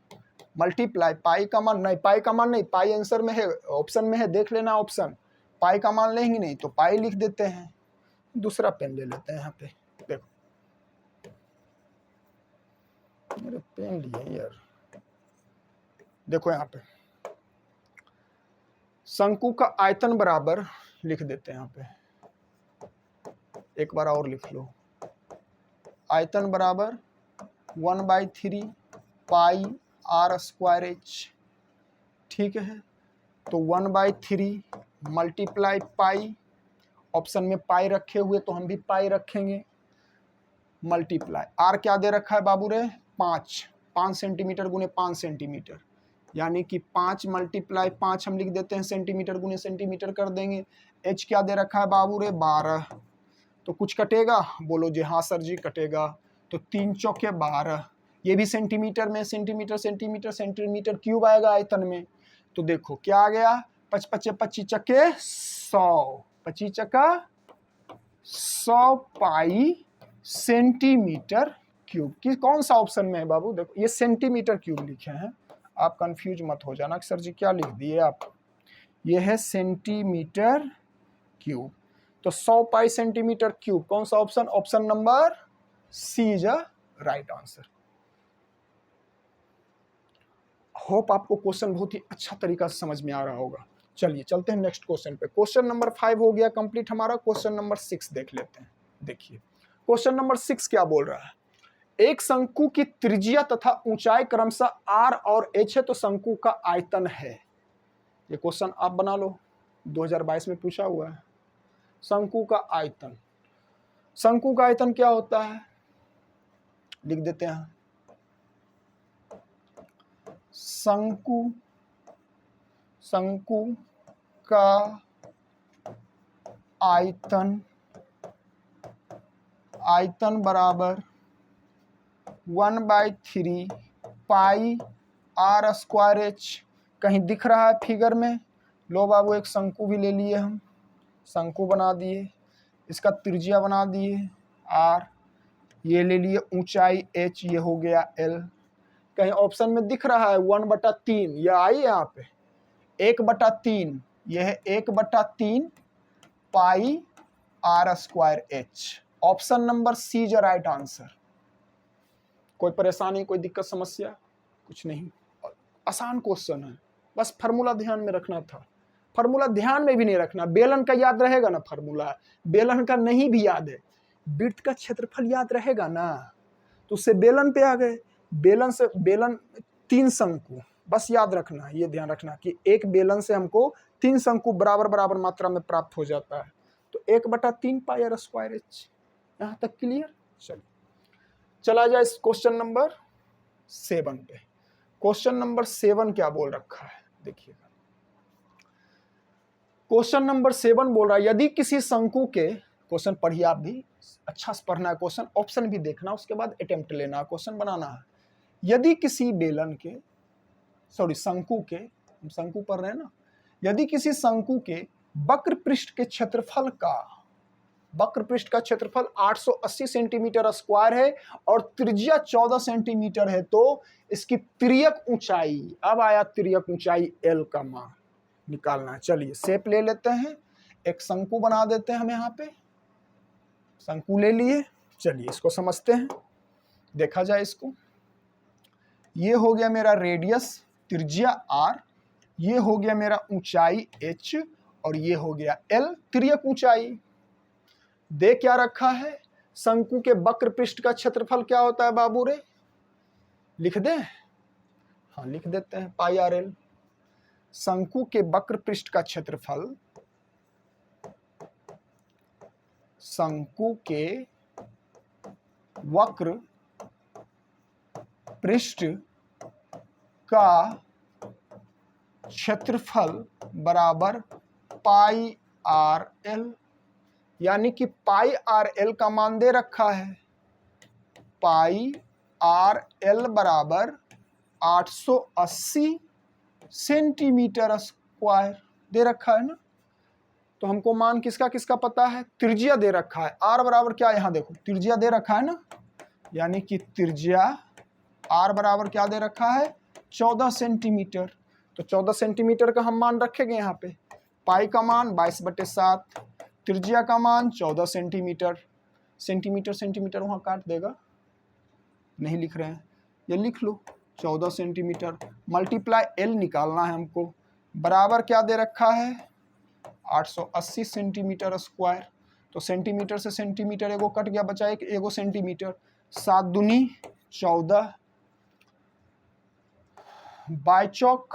मल्टीप्लाई पाई का मान, नहीं पाई का मान नहीं, पाई आंसर में है, ऑप्शन में है, देख लेना ऑप्शन। पाई का मान लेंगे नहीं तो पाई लिख देते हैं। दूसरा पेन ले लेते हैं यहाँ पे, देखो मेरे पेन लिए यार। देखो यहाँ पे शंकु का आयतन बराबर लिख देते हैं यहाँ पे, एक बार और लिख लो। आयतन बराबर 1/3 पाई आर स्क्वायर एच। ठीक है, तो 1/3 मल्टीप्लाई पाई, ऑप्शन में पाई रखे हुए तो हम भी पाई रखेंगे, मल्टीप्लाई आर क्या दे रखा है बाबू रे? 5 सेंटीमीटर गुने 5 सेंटीमीटर, यानी कि 5 मल्टीप्लाई 5 हम लिख देते हैं, सेंटीमीटर गुने सेंटीमीटर कर देंगे। एच क्या दे रखा है बाबू रे? 12। तो कुछ कटेगा? बोलो जी हाँ सर जी कटेगा। तो 3 चौके 12, ये भी सेंटीमीटर में, सेंटीमीटर सेंटीमीटर सेंटीमीटर क्यूब आएगा आयतन में। तो देखो क्या आ गया? 5 5 25 चक्के 100, 25 चक्का 100 पाई सेंटीमीटर क्यूब। कि कौन सा ऑप्शन में है बाबू? देखो ये सेंटीमीटर क्यूब लिखे हैं, आप कंफ्यूज मत हो जाना कि सर जी क्या लिख दिए आप। ये है सेंटीमीटर क्यूब। तो 100 पाई सेंटीमीटर क्यूब, कौन सा option? Option number C is a right answer. Hope आपको क्वेश्चन बहुत ही अच्छा तरीका से समझ में आ रहा होगा। चलिए चलते हैं नेक्स्ट क्वेश्चन पे। क्वेश्चन नंबर 5 हो गया कंप्लीट हमारा। क्वेश्चन नंबर 6 देख लेते हैं। देखिए क्वेश्चन नंबर 6 क्या बोल रहा है? एक शंकु की त्रिज्या तथा ऊंचाई क्रमशः r और h है, तो शंकु का आयतन है। ये क्वेश्चन आप बना लो, 2022 में पूछा हुआ है। शंकु का आयतन, शंकु का आयतन क्या होता है? लिख देते हैं, शंकु का आयतन बराबर 1/3 पाई आर स्क्वायर एच। कहीं दिख रहा है फिगर में? लो बाबू एक शंकु भी ले लिए हम, शंकु बना दिए, इसका त्रिज्या बना दिए r, ये ले लिए ऊंचाई h, ये हो गया l। कहीं ऑप्शन में दिख रहा है 1/3, यह आई यहाँ पे 1/3, यह है 1/3 pi r²h। Option number C is right answer. कोई परेशानी, कोई दिक्कत, समस्या कुछ नहीं, आसान क्वेश्चन है, बस फार्मूला ध्यान में रखना था। फार्मूला ध्यान में भी नहीं रखना, बेलन का याद रहेगा ना फार्मूला, बेलन का नहीं भी याद है, वृत्त का क्षेत्रफल याद रहेगा ना, तो उससे बेलन पे आ गए। बेलन से, बेलन 3 शंकु, बस याद रखना, ये ध्यान रखना कि एक बेलन से हमको 3 शंकु बराबर बराबर मात्रा में प्राप्त हो जाता है। तो 1/3 पाई r²h। यहाँ तक क्लियर। चलिए चला जाए क्वेश्चन नंबर 7 पे। क्वेश्चन नंबर 7 क्या बोल रखा है देखिएगा। क्वेश्चन नंबर 7 बोल रहा है यदि किसी शंकु के, क्वेश्चन पढ़िए आप भी, अच्छा से पढ़ना है क्वेश्चन, ऑप्शन भी देखना, उसके बाद अटेम्प्ट लेना, क्वेश्चन बनाना है। यदि किसी बेलन के, सॉरी शंकु के, हम शंकु पढ़ रहे हैं ना, यदि किसी शंकु के वक्र पृष्ठ के क्षेत्रफल का, वक्र पृष्ठ का क्षेत्रफल 880 सेंटीमीटर स्क्वायर है और त्रिज्या 14 सेंटीमीटर है, तो इसकी तिर्यक ऊंचाई, अब आया तिर्यक ऊंचाई l का मान निकालना है। चलिए शेप ले लेते हैं, एक शंकु बना देते हैं हम यहाँ पे, शंकु ले लिए। चलिए इसको समझते हैं, देखा जाए इसको। ये हो गया मेरा रेडियस, त्रिज्या r, ये हो गया मेरा ऊंचाई h, और ये हो गया l, तिर्यक ऊंचाई। दे क्या रखा है, शंकु के वक्र पृष्ठ का क्षेत्रफल क्या होता है बाबू रे, लिख दें? हाँ लिख देते हैं, पाई r l। शंकु के वक्र पृष्ठ का क्षेत्रफल, शंकु के वक्र पृष्ठ का क्षेत्रफल बराबर पाई आर एल, यानी कि पाई आर एल का मान दे रखा है, पाई आर एल बराबर 880 सेंटीमीटर स्क्वायर दे रखा है ना। तो हमको मान किसका किसका पता है, त्रिज्या दे रखा है, आर बराबर क्या, यहाँ देखो त्रिज्या दे रखा है ना, यानी कि त्रिज्या आर बराबर क्या दे रखा है, 14 सेंटीमीटर। तो 14 सेंटीमीटर का हम मान रखेंगे यहाँ पे, पाई का मान 22/7, त्रिज्या का मान 14 सेंटीमीटर। सेंटीमीटर सेंटीमीटर वहाँ काट देगा, नहीं लिख रहे हैं, ये लिख लो 14 सेंटीमीटर मल्टीप्लाई एल निकालना है हमको, बराबर क्या दे रखा है 880 सेंटीमीटर स्क्वायर। तो सेंटीमीटर से सेंटीमीटर एगो कट गया, बचा एक एगो सेंटीमीटर, 7 दूनी 14, बाई चौक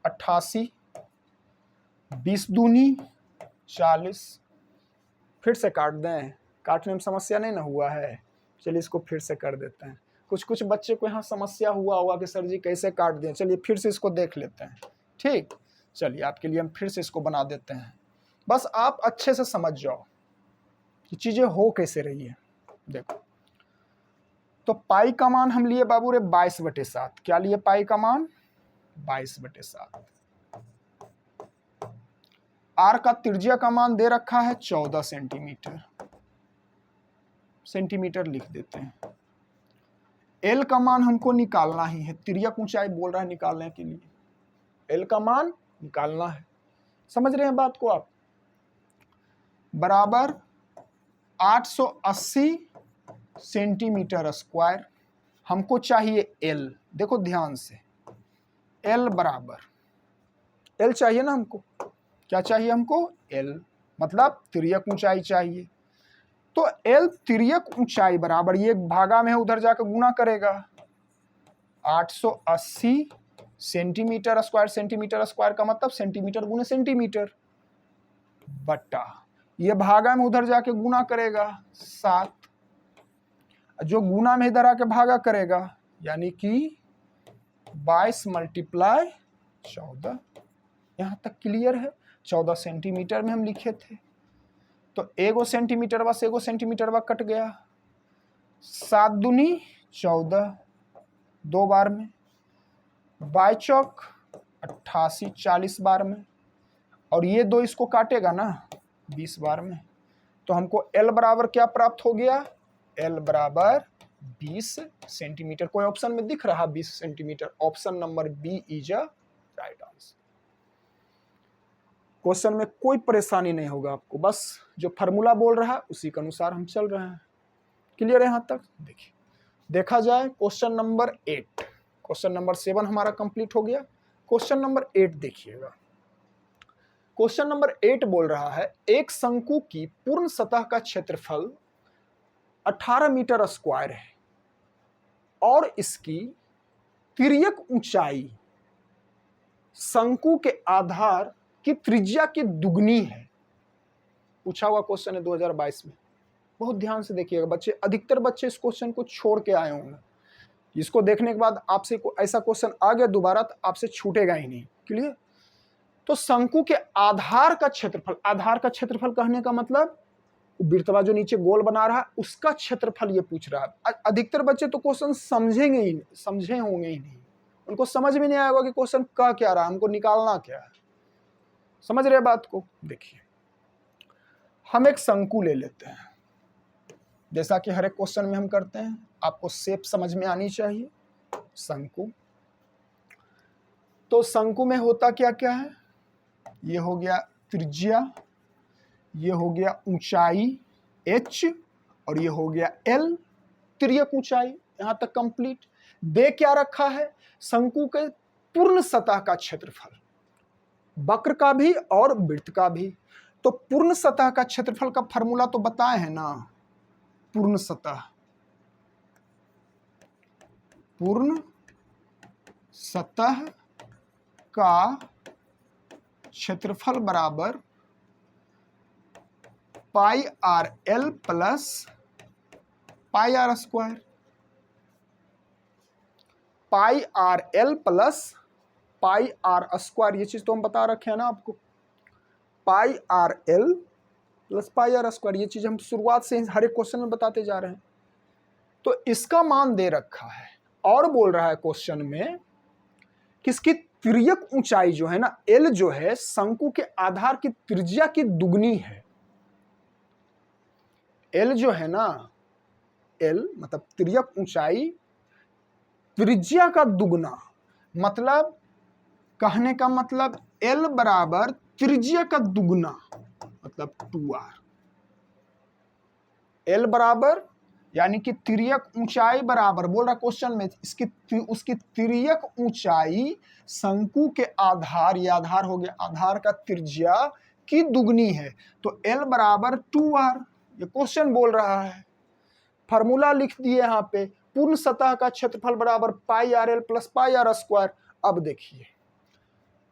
88, 20 दूनी 40। फिर से काट दें, काटने में समस्या नहीं ना हुआ है, चलिए इसको फिर से कर देते हैं। कुछ कुछ बच्चे को यहाँ समस्या हुआ होगा कि सर जी कैसे काट दें, चलिए फिर से इसको देख लेते हैं। ठीक, चलिए आपके लिए हम फिर से इसको बना देते हैं, बस आप अच्छे से समझ जाओ कि चीजें हो कैसे रही है। देखो तो पाई का मान हम लिए बाबू रे 22/7, क्या लिए पाई का मान 22/7। आर का त्रिज्या का मान दे रखा है 14 सेंटीमीटर, सेंटीमीटर लिख देते हैं। एल का मान हमको निकालना ही है, तिर्यक ऊंचाई बोल रहा है निकालने के लिए, एल का मान निकालना है, समझ रहे हैं बात को आप, बराबर 880 सेंटीमीटर स्क्वायर। हमको चाहिए एल, देखो ध्यान से, एल बराबर, एल चाहिए ना हमको, क्या चाहिए हमको, एल मतलब तिर्यक ऊंचाई चाहिए। तो एल तिर्यक ऊंचाई बराबर, ये भागा में है उधर जाकर गुना करेगा, 880 सेंटीमीटर स्क्वायर, सेंटीमीटर स्क्वायर का मतलब सेंटीमीटर गुने सेंटीमीटर, बट्टा ये भागा में उधर जाके गुना करेगा 7, जो गुना में इधर आके भागा करेगा, यानी कि 22 मल्टीप्लाई 14। यहाँ तक क्लियर है, 14 सेंटीमीटर में हम लिखे थे, तो एगो सेंटीमीटर बस एगो सेंटीमीटर बस कट गया, 7 दूनी 14 दो बार में, बाई चौक 88 40 बार में, और ये दो इसको काटेगा ना 20 बार में, तो हमको L बराबर क्या प्राप्त हो गया, L बराबर 20 सेंटीमीटर। कोई ऑप्शन में दिख रहा 20 centimetre? Option number B is a right answer. Question में कोई परेशानी नहीं होगा आपको, बस जो फार्मूला बोल रहा है उसी के अनुसार हम चल रहे हैं। क्लियर है यहां तक? देखिए, देखा जाए क्वेश्चन नंबर 8, क्वेश्चन नंबर 7 हमारा कंप्लीट हो गया। क्वेश्चन नंबर 8 देखिएगा। क्वेश्चन नंबर 8 बोल रहा है एक शंकु की पूर्ण सतह का क्षेत्रफल 18 मीटर स्क्वायर है और इसकी तिर्यक ऊंचाई शंकु के आधार की त्रिज्या की दुगनी है। पूछा हुआ क्वेश्चन है 2022 में। बहुत ध्यान से देखिएगा बच्चे, अधिकतर बच्चे इस क्वेश्चन को छोड़ के आए होंगे। इसको देखने के बाद आपसे ऐसा क्वेश्चन आ गया दोबारा तो आपसे छूटेगा ही नहीं। क्लियर? तो शंकु के आधार का क्षेत्रफल, आधार का क्षेत्रफल कहने का मतलब वृत्तवा जो नीचे गोल बना रहा है उसका क्षेत्रफल ये पूछ रहा है। अधिकतर बच्चे तो क्वेश्चन समझे होंगे ही नहीं, उनको समझ में नहीं आएगा कि क्वेश्चन का क्या रहा, हमको निकालना क्या है। समझ रहे बात को? देखिए, हम एक शंकु ले लेते हैं, जैसा कि हर एक क्वेश्चन में हम करते हैं। आपको शेप समझ में आनी चाहिए। शंकु, तो शंकु में होता क्या क्या है? ये हो गया त्रिज्या, ये हो गया ऊंचाई h, और ये हो गया l, तिर्यक ऊंचाई। यहां तक कंप्लीट। दे क्या रखा है? शंकु के पूर्ण सतह का क्षेत्रफल, वक्र का भी और वृत्त का भी। तो पूर्ण सतह का क्षेत्रफल का फॉर्मूला तो बताए हैं ना, पूर्ण सतह, पूर्ण सतह का क्षेत्रफल बराबर pi R L plus pi are square. Pi R L plus pi are square, ये चीज तो हम बता रखे हैं ना आपको। Pi R L plus pi are square, ये चीज हम शुरुआत से हर एक क्वेश्चन में बताते जा रहे हैं। तो इसका मान दे रखा है और बोल रहा है क्वेश्चन में कि इसकी तिर्यक ऊंचाई जो है ना, एल जो है शंकु के आधार की त्रिज्या की दुगनी है। एल जो है ना, एल मतलब तिर्यक ऊंचाई त्रिज्या का दुगना, मतलब कहने का मतलब एल बराबर त्रिज्या का दुगना, मतलब 2r। एल बराबर यानी कि तिर्यक ऊंचाई बराबर बोल रहा क्वेश्चन में, उसकी तिर्यक ऊंचाई शंकु के आधार, ये आधार हो गया, आधार का त्रिज्या की दुगनी है। तो एल बराबर 2r, ये क्वेश्चन बोल रहा है। फार्मूला लिख दिए यहाँ पे, पूर्ण सतह का क्षेत्रफल बराबर pi R L plus pi are square. अब देखिए,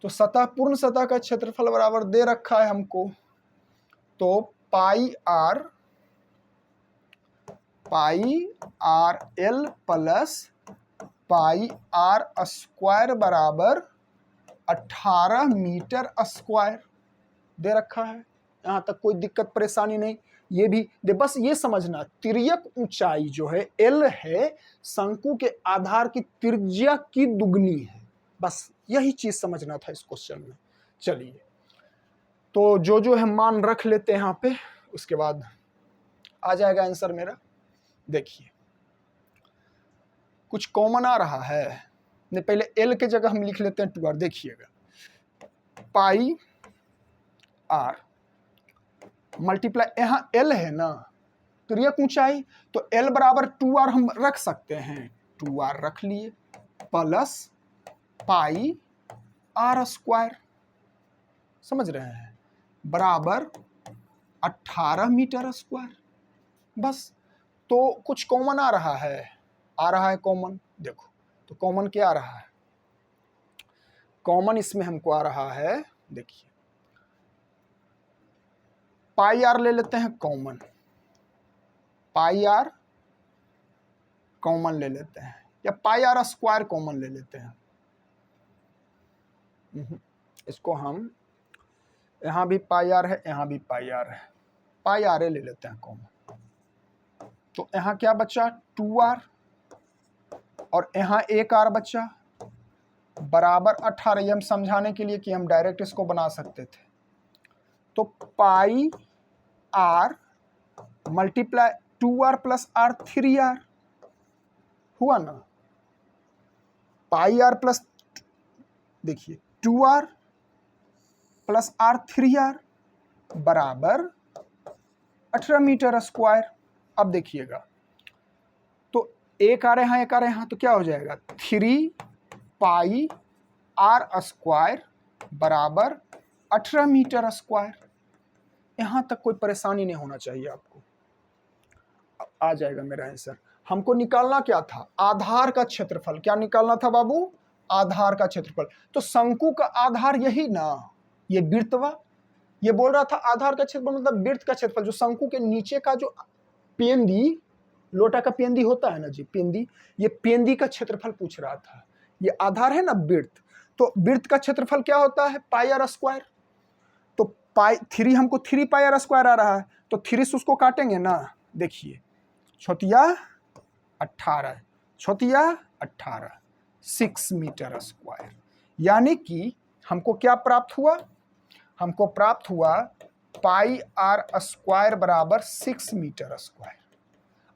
तो सतह, पूर्ण सतह का क्षेत्रफल बराबर दे रखा है हमको, तो pi R L plus pi are square बराबर 18 मीटर स्क्वायर दे रखा है। यहां तक कोई दिक्कत परेशानी नहीं। ये भी दे, बस ये समझना तिर्यक ऊंचाई जो है एल है शंकु के आधार की त्रिज्या की दुगनी है। बस यही चीज समझना था इस क्वेश्चन में। चलिए, तो जो है मान रख लेते हैं यहाँ पे, उसके बाद आ जाएगा आंसर मेरा। देखिए, कुछ कॉमन आ रहा है नहीं, पहले एल के जगह हम लिख लेते हैं 2r। देखिएगा, पाई आर मल्टीप्लाई, यहाँ एल है ना तिर्यक ऊंचाई, तो एल बराबर 2r हम रख सकते हैं, 2r रख लिए, प्लस पाई आर स्क्वायर, समझ रहे हैं, बराबर 18 मीटर स्क्वायर। बस, तो कुछ कॉमन आ रहा है कॉमन। देखो, तो कॉमन क्या आ रहा है? कॉमन इसमें हमको आ रहा है, देखिए, पाई आर ले लेते हैं कॉमन, पाई आर कॉमन ले लेते हैं, या पाई आर स्क्वायर कॉमन ले लेते हैं। इसको हम, यहां भी पाई आर है, यहां भी पाई आर है, पाई आर ले लेते हैं कॉमन। तो यहां क्या बचा? 2r, और यहां 1r बचा, बराबर 18। ये हम समझाने के लिए कि हम डायरेक्ट इसको बना सकते थे। तो pi R multiply 2r plus r 3r हुआ ना, पाई आर प्लस, देखिए 2r प्लस r 3r बराबर 18 मीटर स्क्वायर। अब देखिएगा, तो एक आ रहे यहाँ तो क्या हो जाएगा 3 पाई आर स्क्वायर बराबर 18 मीटर स्क्वायर। यहाँ तक कोई परेशानी नहीं होना चाहिए आपको, आ जाएगा मेरा आंसर। हमको निकालना क्या था, आधार का क्षेत्रफल। क्या निकालना था बाबू, आधार का क्षेत्रफल। तो शंकु का आधार यही ना, ये वृत्तवा, ये बोल रहा था आधार का क्षेत्रफल मतलब वृत्त का क्षेत्रफल, जो शंकु के नीचे का जो पेंदी, लोटा का पेंदी होता है ना जी, पेंदी, ये पेंदी का क्षेत्रफल पूछ रहा था। ये आधार है ना वृत्त, तो वृत्त का क्षेत्रफल क्या होता है, पाई आर स्क्वायर। तो पाई 3 हमको 3 पाई आर स्क्वायर आ रहा है, तो 3 से उसको काटेंगे ना, देखिए छोटिया 18, छोटिया 18, 6 मीटर स्क्वायर। यानी कि हमको क्या प्राप्त हुआ, हमको प्राप्त हुआ पाई आर स्क्वायर बराबर 6 मीटर स्क्वायर।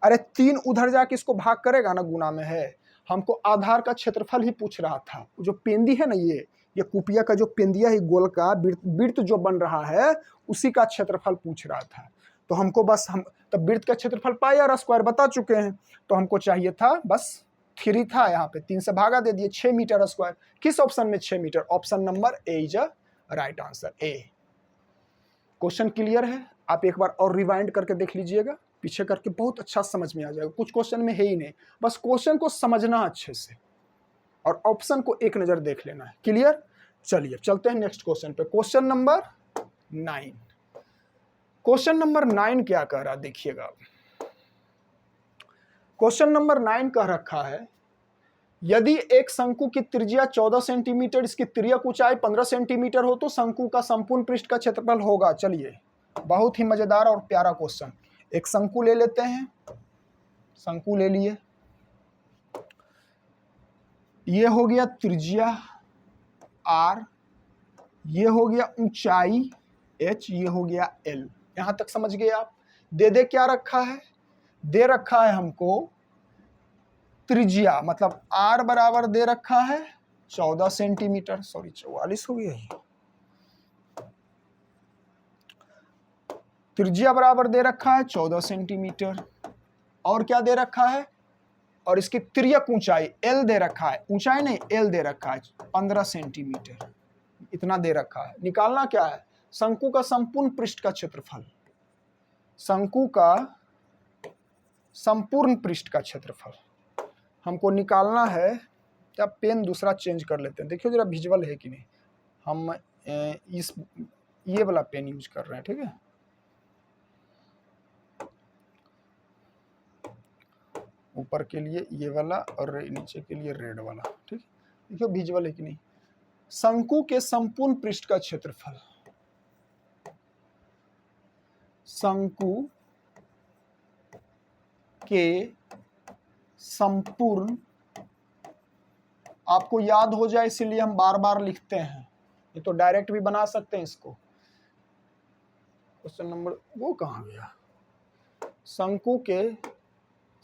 अरे 3 उधर जाके इसको भाग करेगा ना, गुना में है। हमको आधार का क्षेत्रफल ही पूछ रहा था। जो पेंदी है ना, ये कुपिया का जो पेंदिया है, गोल का वृत्त जो बन रहा है, उसी का क्षेत्रफल पूछ रहा था। तो हमको बस, हम तब वृत्त का क्षेत्रफल पाई आर स्क्वायर बता चुके हैं, तो हमको चाहिए था बस 3 था, यहाँ पे 3 से भागा दे दिए, 6 मीटर स्क्वायर। किस ऑप्शन में 6 metre, option number A is a right answer, A. Question clear है, आप एक बार और रिवाइंड करके देख लीजिएगा, पीछे करके बहुत अच्छा समझ में आ जाएगा। कुछ क्वेश्चन में है ही नहीं, बस क्वेश्चन को समझना अच्छे से और ऑप्शन को एक नजर देख लेना है। क्लियर, चलिए चलते हैं नेक्स्ट क्वेश्चन पे। क्वेश्चन नंबर 9, क्वेश्चन नंबर 9 क्या कह रहा है देखिएगा। क्वेश्चन नंबर 9 कह रखा है, यदि एक शंकु की त्रिज्या 14 सेंटीमीटर, इसकी तिर्यक ऊंचाई 15 सेंटीमीटर हो, तो शंकु का संपूर्ण पृष्ठ का क्षेत्रफल होगा। चलिए, बहुत ही मजेदार और प्यारा क्वेश्चन। एक शंकु ले लेते हैं, शंकु ले लिए, ये हो गया त्रिज्या r, ये हो गया ऊंचाई h, ये हो गया l। यहां तक समझ गए आप। दे क्या रखा है, दे रखा है हमको त्रिज्या, मतलब r बराबर दे रखा है 14 सेंटीमीटर, सॉरी 44 हो गया ये, त्रिज्या बराबर दे रखा है 14 सेंटीमीटर, और क्या दे रखा है, और इसकी तिर्यक ऊंचाई L दे रखा है, ऊंचाई नहीं L दे रखा है 15 सेंटीमीटर, इतना दे रखा है। निकालना क्या है, शंकु का संपूर्ण पृष्ठ का क्षेत्रफल, शंकु का संपूर्ण पृष्ठ का क्षेत्रफल हमको निकालना है। क्या पेन दूसरा चेंज कर लेते हैं, देखिए जरा विजुअल है कि नहीं। हम इस ये वाला पेन यूज कर रहे हैं, ठीक है। ऊपर के लिए ये वाला और नीचे के लिए रेड वाला, ठीक है। देखिए विजुअल है कि नहीं। शंकु के संपूर्ण पृष्ठ का क्षेत्रफल, शंकु के संपूर्ण, आपको याद हो जाए इसीलिए हम बार बार लिखते हैं, ये तो डायरेक्ट भी बना सकते हैं इसको। क्वेश्चन नंबर वो कहाँ गया, शंकु के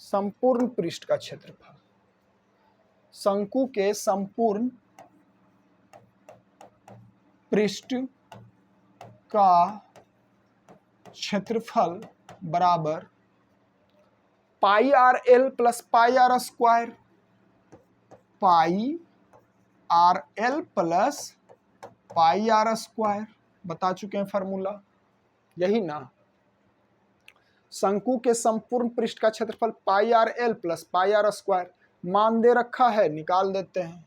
संपूर्ण पृष्ठ का क्षेत्रफल, शंकु के संपूर्ण पृष्ठ का क्षेत्रफल बराबर pi R L plus pi are square, pi R L plus pi are square, बता चुके हैं फार्मूला, यही ना। शंकु के संपूर्ण पृष्ठ का क्षेत्रफल pi R L plus pi are square, मान दे रखा है, निकाल देते हैं।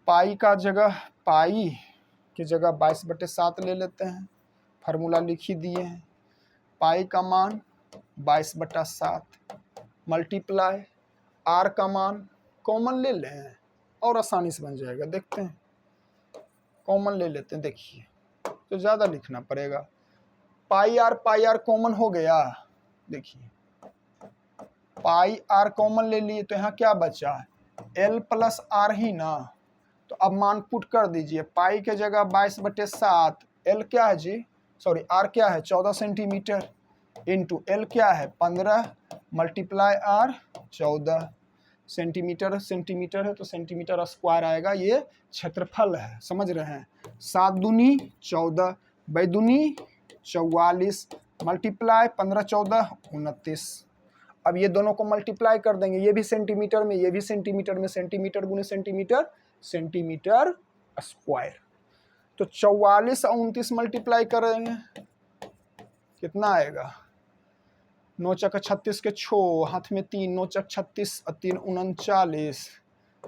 पाई का जगह, पाई की जगह 22/7 ले लेते हैं, फार्मूला लिख ही दिए हैं। पाई का मान 22/7 मल्टीप्लाई आर का मान कॉमन ले लें और आसानी से बन जाएगा। देखते हैं, कॉमन ले लेते हैं, देखिए तो ज़्यादा लिखना पड़ेगा। पाई आर कॉमन हो गया, देखिए पाई आर कॉमन ले लिए, तो यहाँ क्या बचा, एल प्लस आर ही ना। तो अब मान पुट कर दीजिए, पाई के जगह 22/7, एल क्या है जी, सॉरी आर क्या है 14 सेंटीमीटर, इंटू एल क्या है 15 मल्टीप्लाई आर 14 सेंटीमीटर, सेंटीमीटर है तो सेंटीमीटर स्क्वायर आएगा। ये क्षेत्रफल है, समझ रहे हैं। 7 दूनी 14, बैदूनी 44 मल्टीप्लाई 15 14 29। अब ये दोनों को मल्टीप्लाई कर देंगे, ये भी सेंटीमीटर में, ये भी सेंटीमीटर में, सेंटीमीटर गुने सेंटीमीटर, सेंटीमीटर स्क्वायर। तो 44 और 29 मल्टीप्लाई करेंगे, कितना आएगा 9 चक 36 के 6, हाथ में 3, 9 चक 36 और 3 39,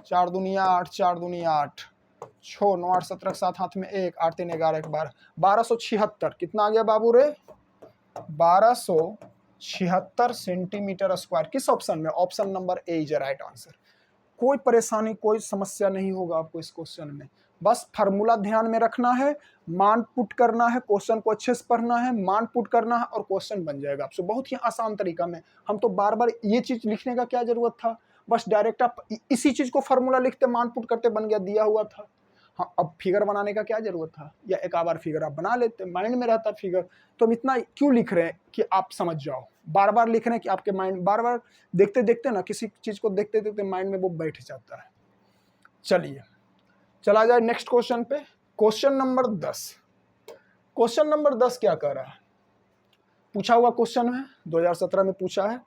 4 दूनी 8, 4 दूनी 8, 6 9 8 17 7, हाथ में 1, 8 3 11 1 12, 1276। कितना आ गया बाबू रे 1276 सेंटीमीटर स्क्वायर। किस ऑप्शन में? Option number A is right answer. कोई परेशानी, कोई समस्या नहीं होगा आपको इस क्वेश्चन में। बस फार्मूला ध्यान में रखना है, मान पुट करना है, क्वेश्चन को अच्छे से पढ़ना है, मान पुट करना है और क्वेश्चन बन जाएगा आपसे बहुत ही आसान तरीका में। हम तो बार बार ये चीज लिखने का क्या जरूरत था, बस डायरेक्ट आप इसी चीज को फार्मूला लिखते, मान पुट करते, बन गया, दिया हुआ था। हाँ, अब फिगर बनाने का क्या जरूरत था, या एक आध बार फिगर आप बना लेते, माइंड में रहता फिगर। तो हम इतना क्यों लिख रहे हैं कि आप समझ जाओ, बार बार लिख रहे हैं कि आपके माइंड बार बार देखते देखते ना, किसी चीज को देखते देखते माइंड में वो बैठ जाता है। चलिए चला जाए नेक्स्ट क्वेश्चन पे। Question number 10। क्वेश्चन नंबर 10 क्या कह रहा है, पूछा हुआ क्वेश्चन है, 2017 में पूछा है।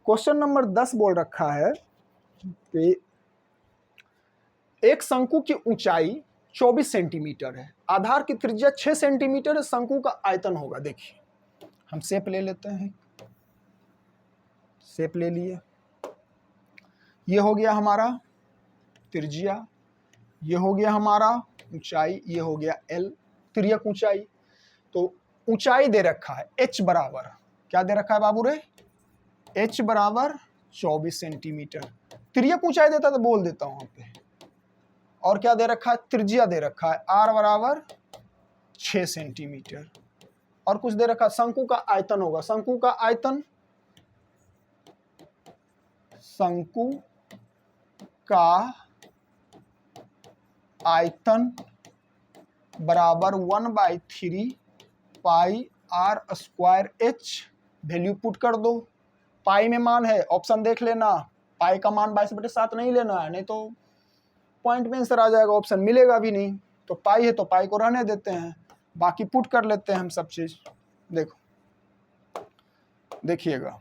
क्वेश्चन नंबर 10 बोल रखा है कि एक शंकु की ऊंचाई 24 सेंटीमीटर है, आधार की त्रिज्या 6 सेंटीमीटर है, शंकु का आयतन होगा। देखिए हम शेप ले लेते हैं, शेप ले लिए, ये हो गया हमारा त्रिज्या, ये हो गया हमारा ऊंचाई, ये हो गया एल तिर्यक ऊंचाई। तो ऊंचाई दे रखा है h बराबर, क्या दे रखा है बाबू रे, h बराबर 24 सेंटीमीटर। तिर्यक ऊंचाई देता तो बोल देता हूं वहां पे। और क्या दे रखा है, त्रिज्या दे रखा है r बराबर 6 सेंटीमीटर। और कुछ दे रखा है, शंकु का आयतन होगा, शंकु का आयतन, शंकु का आयतन बराबर 1/3 pi are square H. Value put कर दो, पाई में मान है, ऑप्शन देख लेना, पाई का मान 22/7 नहीं लेना है, नहीं तो पॉइंट में आंसर आ जाएगा, ऑप्शन मिलेगा भी नहीं। तो पाई है तो पाई को रहने देते हैं, बाकी पुट कर लेते हैं हम सब चीज। देखो देखिएगा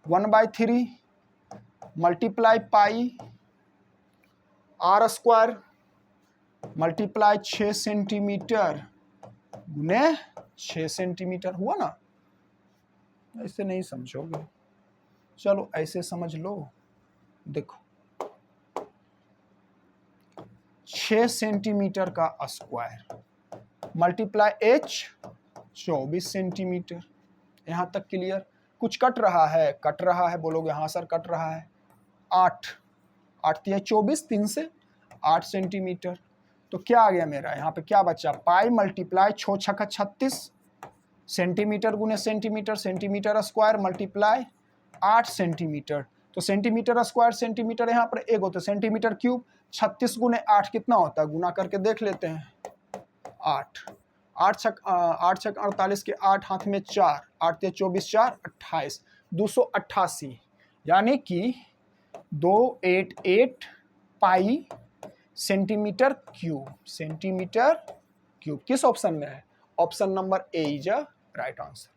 1/3 multiply pi are square multiply 6 centimetre गुने 6 सेंटीमीटर हुआ ना। ऐसे नहीं समझोगे, चलो ऐसे समझ लो। देखो 6 सेंटीमीटर का स्क्वायर मल्टीप्लाई एच 24 सेंटीमीटर। यहां तक क्लियर? कुछ कट रहा है, कट रहा है, बोलोगे हाँ सर कट रहा है। 8 3 24, 3 से 8 सेंटीमीटर। तो क्या आ गया मेरा यहाँ पे, क्या बचा, पाई मल्टीप्लाई 6 6 36 सेंटीमीटर गुने centimetre, centimetre square multiply 8 centimetre. तो सेंटीमीटर स्क्वायर सेंटीमीटर यहाँ पर एक होता है, सेंटीमीटर क्यूब 36 गुने 8 कितना होता है, गुना करके देख लेते हैं। 8 8 छक 48 के 8, हाथ में 4, 8 3 24 4 28, 288 यानी कि 288 पाई सेंटीमीटर क्यूब, सेंटीमीटर क्यूब। किस ऑप्शन में है, option number A is a right answer.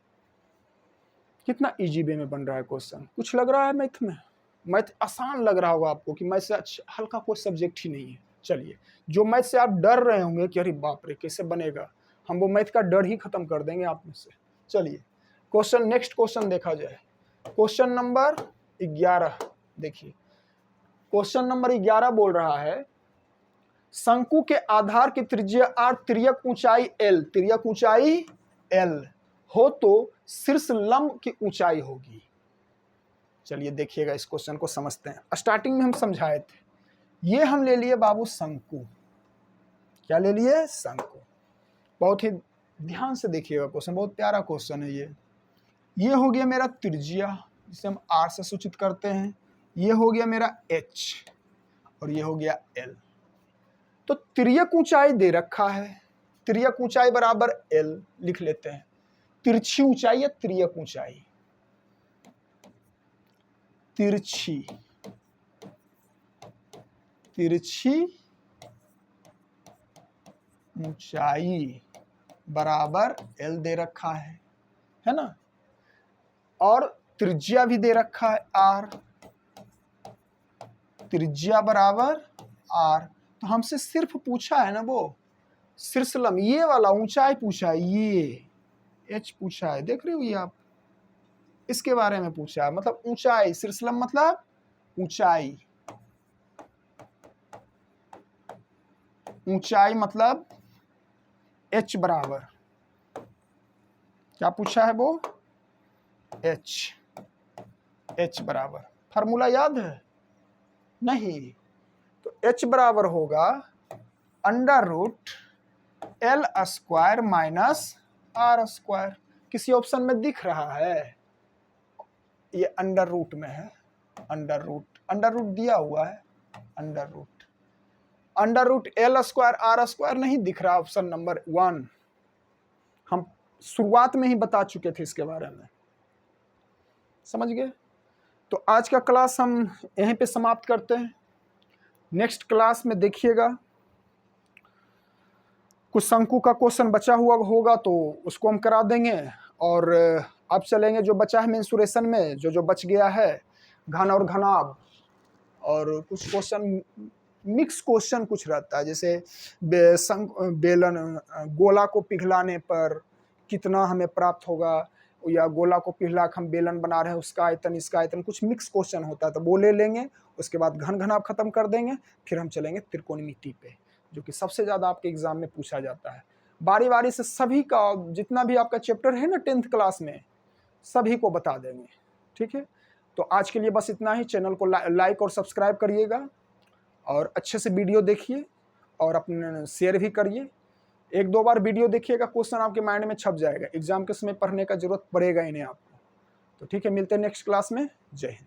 कितना इजी वे में बन रहा है क्वेश्चन, कुछ लग रहा है मैथ में, मैथ आसान लग रहा होगा आपको कि मैथ से हल्का कोई सब्जेक्ट ही नहीं है। चलिए, जो मैथ से आप डर रहे होंगे कि अरे बाप रे कैसे बनेगा, हम वो मैथ का डर ही खत्म कर देंगे आप में से। चलिए क्वेश्चन, नेक्स्ट क्वेश्चन देखा जाए। क्वेश्चन नंबर 11 देखिए, क्वेश्चन नंबर 11 बोल रहा है शंकु के आधार की त्रिज्या r, तिर्यक ऊंचाई l, तिर्यक ऊंचाई l हो तो शीर्ष लंब की ऊंचाई होगी। चलिए देखिएगा, इस क्वेश्चन को समझते हैं। स्टार्टिंग में हम समझाए थे, ये हम ले लिए बाबू शंकु, क्या ले लिए, शंकु। बहुत ही ध्यान से देखिएगा क्वेश्चन, बहुत प्यारा क्वेश्चन है ये हो गया मेरा त्रिज्या, जिसे हम r से सूचित करते हैं, ये हो गया मेरा h और ये हो गया l। तो तिर्यक ऊंचाई दे रखा है, तिर्यक ऊंचाई बराबर l लिख लेते हैं। तिरछी ऊंचाई या तिर्यक ऊंचाई, तिरछी ऊंचाई बराबर L दे रखा है ना, और त्रिज्या भी दे रखा है R, त्रिज्या बराबर R। तो हमसे सिर्फ पूछा है ना वो शीर्षलम, ये वाला ऊंचाई पूछा है, ये H पूछा है, देख रहे हो ये आप, इसके बारे में पूछा है, मतलब ऊंचाई, शीर्षलम मतलब ऊंचाई, ऊंचाई मतलब H बराबर, क्या पूछा है वो, H बराबर, फार्मूला याद है नहीं, तो H बराबर होगा √L² माइनस R²। किसी ऑप्शन में दिख रहा है, ये अंडर रूट में है, अंडर रूट दिया हुआ है, अंडर रूट L² R² नहीं दिख रहा, ऑप्शन नंबर 1। हम शुरुआत में ही बता चुके थे इसके बारे में, समझ गए। तो आज का क्लास हम यहीं पे समाप्त करते हैं। नेक्स्ट क्लास में देखिएगा कुछ शंकु का क्वेश्चन बचा हुआ होगा तो उसको हम करा देंगे, और अब चलेंगे जो बचा है मेंसुरेशन में, जो बच गया है घन और घनाभ, और कुछ क्वेश्चन मिक्स क्वेश्चन कुछ रहता है, जैसे बेलन गोला को पिघलाने पर कितना हमें प्राप्त होगा, या गोला को पिघला के हम बेलन बना रहे हैं, उसका आयतन इसका आयतन, कुछ मिक्स क्वेश्चन होता है, तो वो ले लेंगे। उसके बाद घन घनाभ खत्म कर देंगे, फिर हम चलेंगे त्रिकोणमिति पे, जो कि सबसे ज़्यादा आपके एग्जाम में पूछा जाता है। बारी बारी से सभी का जितना भी आपका चैप्टर है ना 10th क्लास में, सभी को बता देंगे, ठीक है। तो आज के लिए बस इतना ही। चैनल को लाइक और सब्सक्राइब करिएगा, और अच्छे से वीडियो देखिए, और अपने शेयर भी करिए। 1-2 बार वीडियो देखिएगा, क्वेश्चन आपके माइंड में छप जाएगा, एग्जाम के समय पढ़ने का जरूरत पड़ेगा ही नहीं आपको। तो ठीक है, मिलते हैं नेक्स्ट क्लास में। जय हिंद।